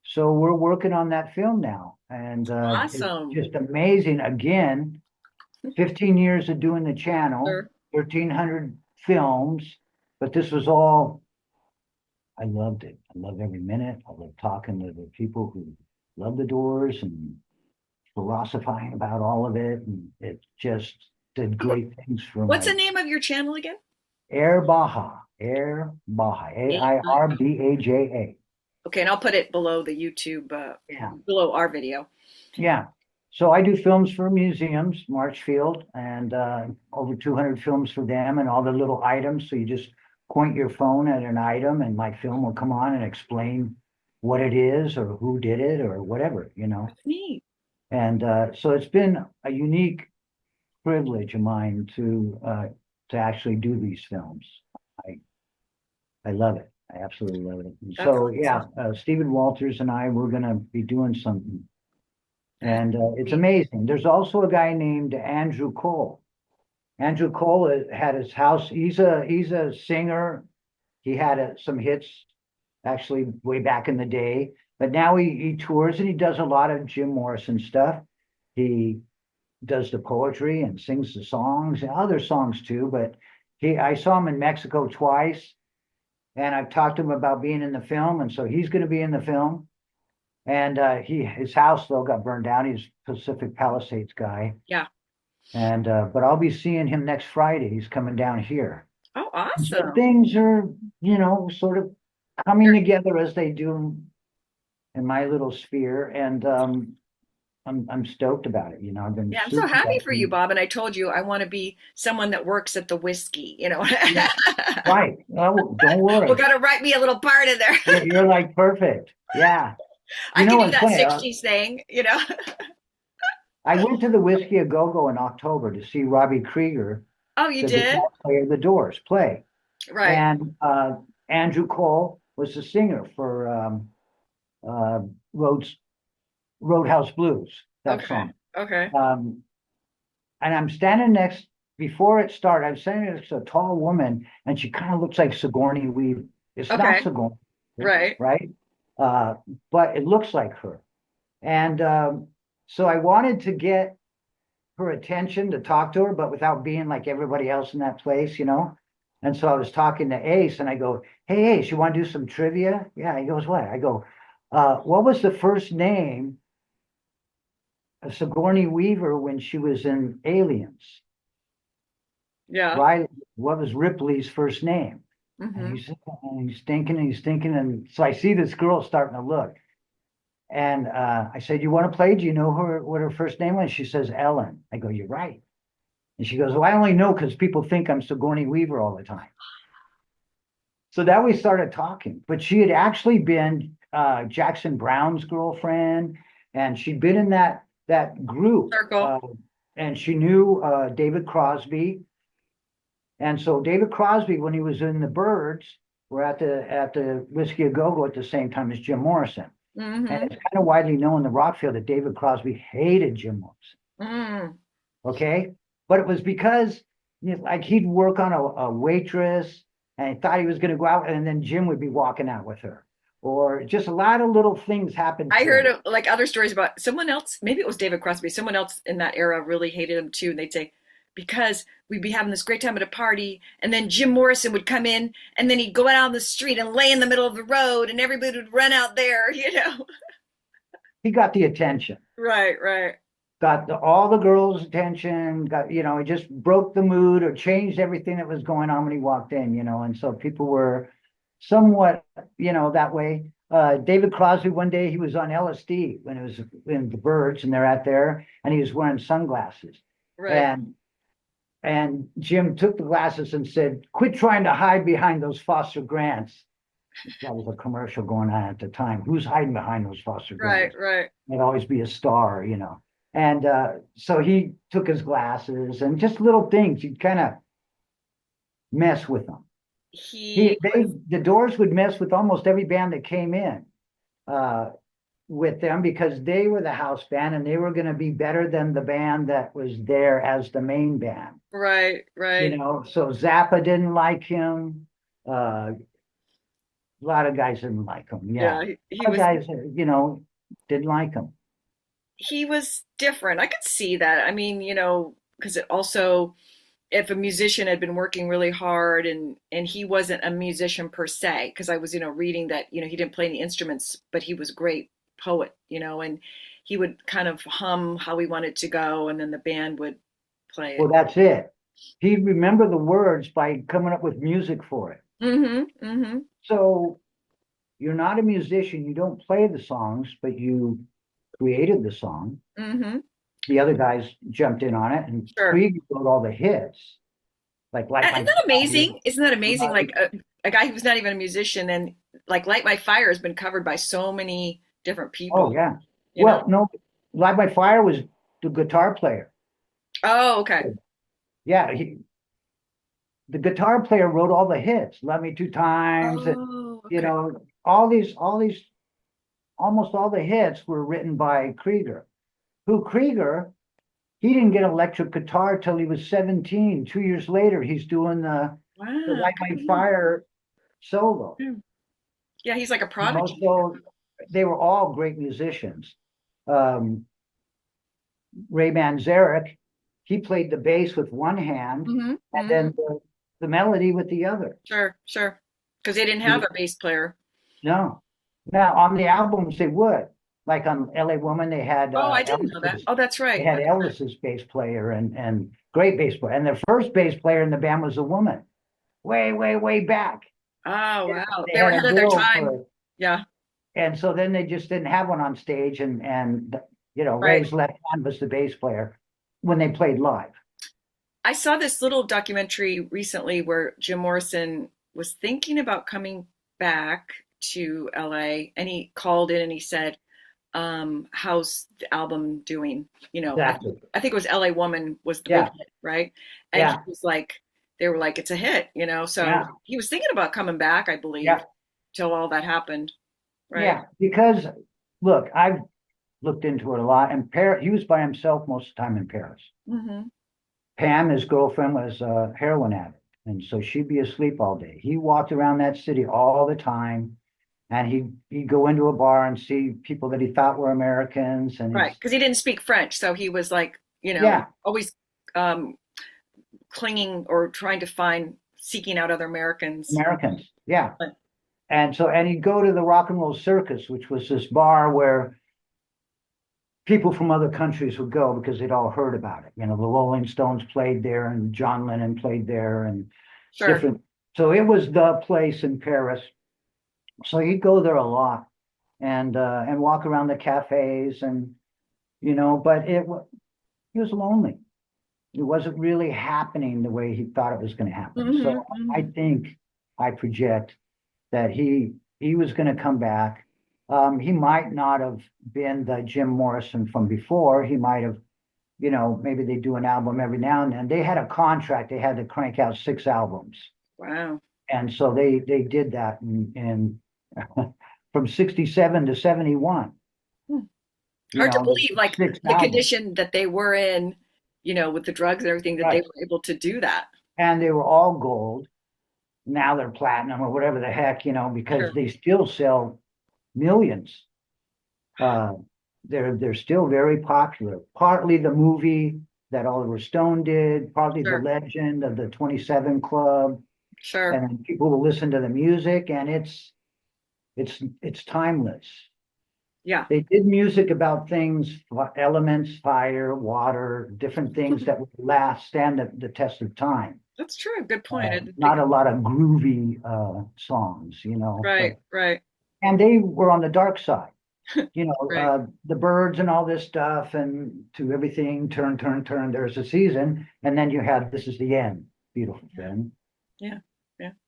so we're working on that film now, and it's Awesome. just amazing. Again, 15 years of doing the channel, Sure. 1,300 films, but this was all, I loved it. I love every minute. I love talking to the people who love the Doors and philosophizing about all of it. And it just did great things for What's the my name of your channel again? Air Baja, Airbaja. Okay, and I'll put it below the YouTube, Yeah. below our video. Yeah. So I do films for museums, Marchfield, and over 200 films for them, and all the little items. So you just point your phone at an item and my film will come on and explain what it is or who did it or whatever. Neat. And so it's been a unique privilege of mine to actually do these films. I love it. I absolutely love it. And That's so awesome. yeah, Stephen Walters and I, we're going to be doing something, and it's amazing. There's also a guy named Andrew Cole. Andrew Cole had his house. He's a singer. He had some hits actually way back in the day, but now he tours and he does a lot of Jim Morrison stuff. He does the poetry and sings the songs and other songs too. But I saw him in Mexico twice, and I've talked to him about being in the film, and so he's going to be in the film. And his house though got burned down. He's Pacific Palisades guy. Yeah. And but I'll be seeing him next Friday. He's coming down here. Oh, So awesome. things are, sort of coming together as they do in my little sphere, and I'm stoked about it. I've been Yeah, I'm so super happy for you, lucky. Bob. And I told you I want to be someone that works at the whiskey, Right. Oh, don't worry. Well, gotta write me a little part in there. You're like perfect. Yeah. I can do It's that funny, 60s thing. I went to the Whiskey A Go Go in October to see Robbie Krieger, Oh, you the did? guitar player of the Doors, play. Right. And Andrew Cole was the singer for uh, Roadhouse Blues, that Okay. song. Okay. Um, and I'm standing next, before it started, I'm standing next to a tall woman, and she kind of looks like Sigourney Weaver. It's not Okay. Sigourney, Right. right? Uh, but it looks like her. And so I wanted to get her attention to talk to her, but without being like everybody else in that place, you know? And so I was talking to Ace, and I go, "Hey, Ace, you want to do some trivia?" Yeah, he goes, "What?" I go, "What was the first name of Sigourney Weaver when she was in Aliens?" Yeah. Riley, what was Ripley's first name? And Hmm. he's thinking, and he's thinking. And so I see this girl starting to look. And I said, "You want to play? Do you know what her first name was?" She says, "Ellen." I go, "You're right." And she goes, "Well, I only know because people think I'm Sigourney Weaver all the time." So that we started talking. But she had actually been Jackson Brown's girlfriend, and she'd been in that group. Circle. And she knew David Crosby. And so David Crosby, when he was in the Byrds, were at the Whiskey A Go Go at the same time as Jim Morrison. And Hmm. it's kind of widely known in the rock field that David Crosby hated Jim Morrison. Mm. Okay, but it was because like he'd work on a waitress, and he thought he was going to go out, and then Jim would be walking out with her, or just a lot of little things happened I to heard him. of like other stories about someone else, maybe it was David Crosby, someone else in that era really hated him too. And they'd say, because we'd be having this great time at a party, and then Jim Morrison would come in, and then he'd go out on the street and lay in the middle of the road, and everybody would run out there, you know? He got the attention, Right, right. got all the girls' attention, got, he just broke the mood or changed everything that was going on when he walked in, and so people were somewhat, that way. David Crosby, one day he was on LSD when it was in the Birds, and they're out there, and he was wearing sunglasses. Right. And Jim took the glasses and said, "Quit trying to hide behind those Foster Grants." That was a commercial going on at the time. Who's hiding behind those Foster Right, Grants? right. I'd always be a star. And so he took his glasses and just little things. He'd kind of mess with them. He was The Doors would mess with almost every band that came in uh, with them because they were the house band and they were going to be better than the band that was there as the main band. right, right. So Zappa didn't like him. A lot of guys didn't like him. Yeah, Yeah, he a lot of was guys, didn't like him. he was different. I could see that. I mean, because it also, if a musician had been working really hard and he wasn't a musician per se, because I was, reading that, he didn't play any instruments, but he was a great poet, and he would kind of hum how he wanted to go, and then the band would play Well, it. that's it. He'd remember the words by coming up with music for it. Mm-hmm. Mm-hmm. So you're not a musician. You don't play the songs, but you created the song. Mm-hmm. The other guys jumped in on it, and Sure. Krieg wrote all the hits, like "Light Isn't My that Fire." amazing? Isn't that amazing? Like a guy who's not even a musician and like Light My Fire has been covered by so many different Oh people, yeah. you know? Well, no, "Light My Fire" was the guitar player. Oh, okay. Yeah, the guitar player wrote all the hits. "Love Me Two Times," and Oh, you okay. know, all these, almost all the hits were written by Krieger. Who Krieger? He didn't get electric guitar till he was 17. 2 years later, he's doing the Wow. Light Good My for him. Fire solo. Hmm. Yeah, he's like a prodigy. So they were all great musicians. Um, Ray Manzarek, he played the bass with one hand Hmm. and Hmm. then the melody with the other. Sure, sure. Because they didn't have a bass player. No. Now on the albums they would. Like on LA Woman, they had Oh, I didn't know that. Oh, that's They right. had That's right. Elvis's bass player and great bass player. And their first bass player in the band was a woman, way, way, way back. Oh, Yeah, wow. they They were had a ahead of their girl time. for, Yeah, and so then they just didn't have one on stage. And right. Ray's left hand was the bass player when they played live. I saw this little documentary recently where Jim Morrison was thinking about coming back to LA and he called in and he said, how's the album doing? Exactly. I think it was LA Woman was the big Yeah. hit, right? And he Yeah. was like, they were like, it's a hit, so Yeah. he was thinking about coming back, I believe, Yeah. till all that happened, right? Yeah. Because look, looked into it a lot. And he was by himself most of the time in Paris. Mm-hmm. Pam, his girlfriend, was a heroin addict. And so she'd be asleep all day. He walked around that city all the time. And he'd go into a bar and see people that he thought were Americans. And Right, because he didn't speak French, so he was like, yeah, always clinging or trying to seeking out other Americans. Americans. Yeah. But, And he'd go to the Rock and Roll Circus, which was this bar where people from other countries would go because they'd all heard about it. The Rolling Stones played there and John Lennon played there and sure. different. So it was the place in Paris. So he'd go there a lot and walk around the cafes and, but he was lonely. It wasn't really happening the way he thought it was going to happen. Mm-hmm, So I think I project that he was going to come back. He might not have been the Jim Morrison from before. He might have, maybe they do an album every now and then. They had a contract. They had to crank out 6 albums. Wow. And so they did that in from 67 to 71. Hard to believe, like the albums. condition that they were in, with the drugs and everything, that they were able to do that. And they were all gold. Now they're platinum or whatever the heck, because they still sell millions. They're still very popular. Partly the movie that Oliver Stone did, partly the legend of the 27 Club. Sure. And people will listen to the music, and it's timeless. Yeah. They did music about things, elements, fire, water, different things that would stand the test of time. That's true. Good point. Not a lot of groovy songs, Right, right. And they were on the dark side, Right. The Birds and all this stuff, and to everything, turn, there's a season. And then you had This Is the End, beautiful thing. Yeah,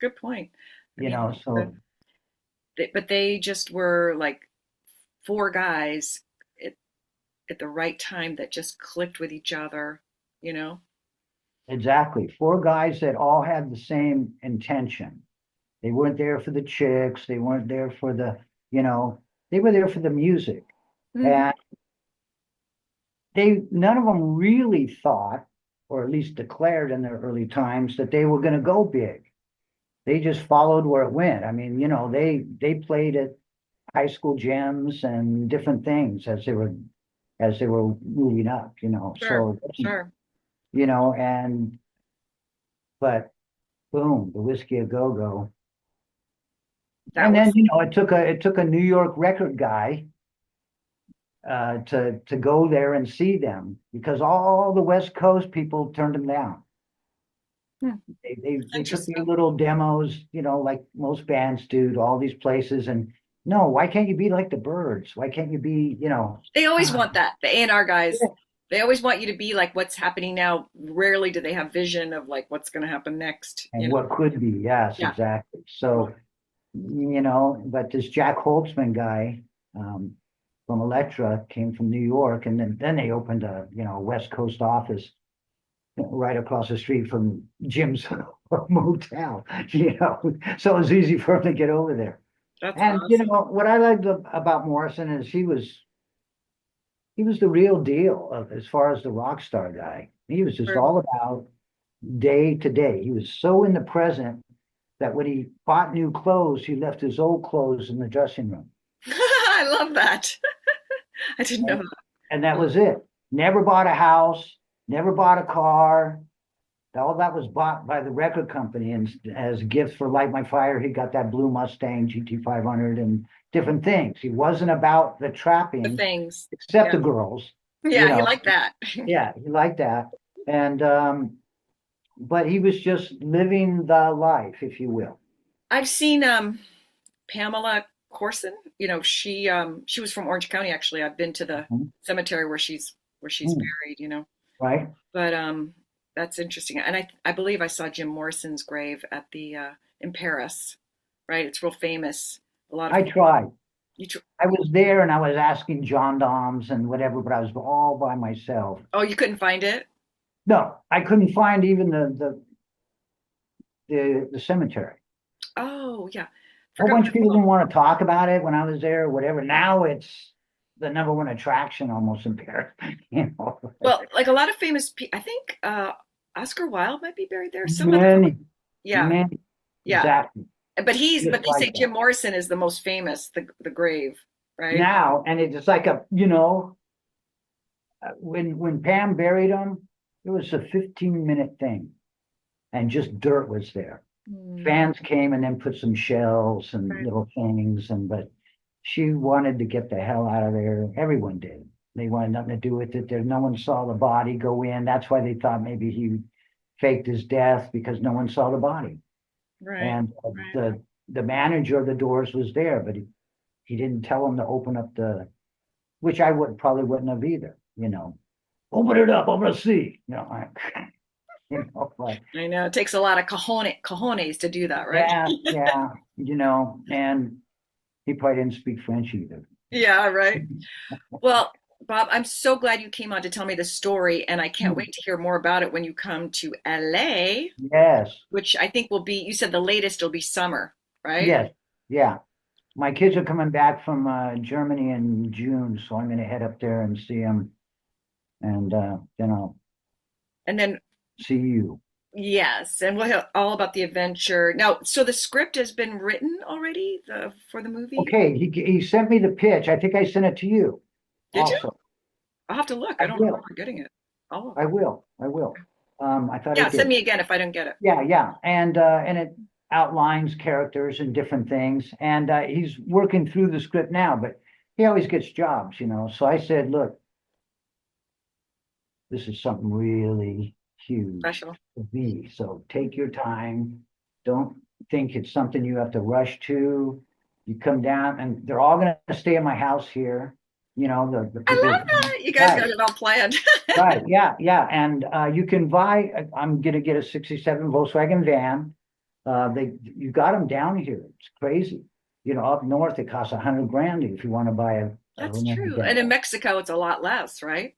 good point. But they just were like 4 guys at the right time that just clicked with each other, Exactly. 4 guys that all had the same intention. They weren't there for the chicks. They weren't there for the, they were there for the music. Mm-hmm. And none of them really thought, or at least declared in their early times, that they were going to go big. They just followed where it went. I mean, they played at high school gyms and different things as they were moving up, Sure, so sure. But boom, the Whiskey a Go-Go. And then, it took a New York record guy to go there and see them, because all the West Coast people turned them down. They took their little demos, like most bands do, to all these places, and no, why can't you be like the Birds? Why can't you be, They always want that. The A&R guys, they always want you to be like what's happening now. Rarely do they have vision of like what's going to happen next. And what could be. Yes, yeah. Exactly. So, but this Jack Holtzman guy from Elektra came from New York, and then they opened a, West Coast office right across the street from Jim's motel, so it was easy for him to get over there. That's and awesome. What I liked about Morrison is he was the real deal as far as the rock star guy. He was just all about day to day. He was so in the present that when he bought new clothes, he left his old clothes in the dressing room. I love that. I didn't know that. And that was it. Never bought a house, never bought a car. All that was bought by the record company, and as a gift for Light My Fire, he got that blue Mustang GT500 and different things. He wasn't about the trapping, the things, except the girls. Yeah, he liked that. Yeah, he liked that, and but he was just living the life, if you will. I've seen Pamela Corson. She was from Orange County, actually. I've been to the cemetery where she's buried. Right. But that's interesting. And I believe I saw Jim Morrison's grave at the in Paris, right? It's real famous. I tried. You I was there and I was asking gendarmes and whatever, but I was all by myself. Oh, you couldn't find it? No, I couldn't find even the cemetery. Oh, yeah. A whole bunch of people didn't want to talk about it when I was there or whatever. Now it's the number one attraction almost in Paris. You know, Well, like a lot of famous people, I think Oscar Wilde might be buried there. Some of the, many, yeah, many, yeah. exactly, But just they say like Jim that. Morrison is the most famous, the grave, right? Now, and it's like a, when Pam buried him, it was a 15-minute thing, and just dirt was there. Hmm. Fans came and then put some shells and Right. little things, but she wanted to get the hell out of there. Everyone did. They wanted nothing to do with it. There, no one saw the body go in. That's why they thought maybe he faked his death, because no one saw the body. Right. And Right. the manager of the Doors was there, but he didn't tell him to open up which I probably wouldn't have either. Open it up, open the sea. Like, I know it takes a lot of cojones to do that, right? yeah, yeah, and he probably didn't speak French either. Yeah, right. Well, Bob, I'm so glad you came on to tell me the story, and I can't wait to hear more about it when you come to LA, Yes, which I think will be, you said the latest will be summer, right? yes, yeah. My kids are coming back from Germany in June, so I'm going to head up there and see them, and then I'll And then, see you. yes, and we'll hear all about the adventure. Now, so the script has been written already for the movie? Okay, he sent me the pitch. I think I sent it to you Did you? also. I'll have to look. I I don't will. remember getting it. Oh, I will. I will. I thought I yeah, send did. me again if I don't get it. Yeah, yeah, and it outlines characters and different things, and he's working through the script now, but he always gets jobs. So I said, look, this is something really huge Special. to me. So take your time. Don't think it's something you have to rush to. You come down, and they're all going to stay in my house here. The I people. love that. You guys got Right, it all planned. right, yeah, yeah. And you can buy. I'm going to get a '67 Volkswagen van. You got them down here. It's crazy. Up north it costs 100 grand if you want to buy a That's limousine true. And in van. Mexico, it's a lot less, right?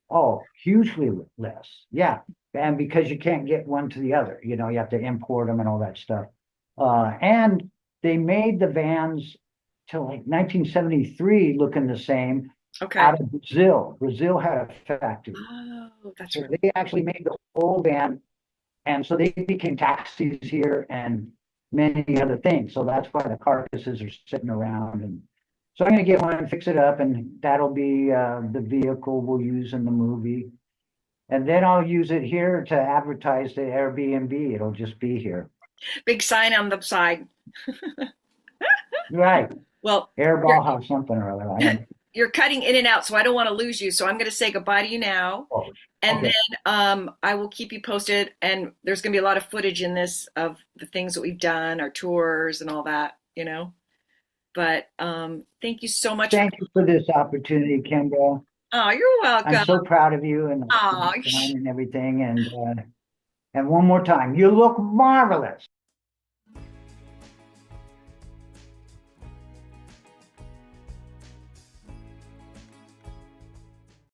Oh, hugely less. Yeah. And because you can't get one to the other, you have to import them and all that stuff. And they made the vans till like 1973 looking the same Okay. out of Brazil. Brazil had a factory. Oh, that's So right. they actually made the whole van. And so they became taxis here and many other things. So that's why the carcasses are sitting around. And so I'm going to get one and fix it up, and that'll be the vehicle we'll use in the movie. And then I'll use it here to advertise the Airbnb. It'll just be here. Big sign on the side. Right. Well, Airball house something or other. I don't you're cutting in and out, so I don't want to lose you. So I'm going to say goodbye to you now. know. And Okay. then I will keep you posted. And there's going to be a lot of footage in this of the things that we've done, our tours and all that. But thank you so much. Thank you for this opportunity, Kimbra. Oh, you're welcome. I'm so proud of you and Oh, and everything. And one more time, you look marvelous.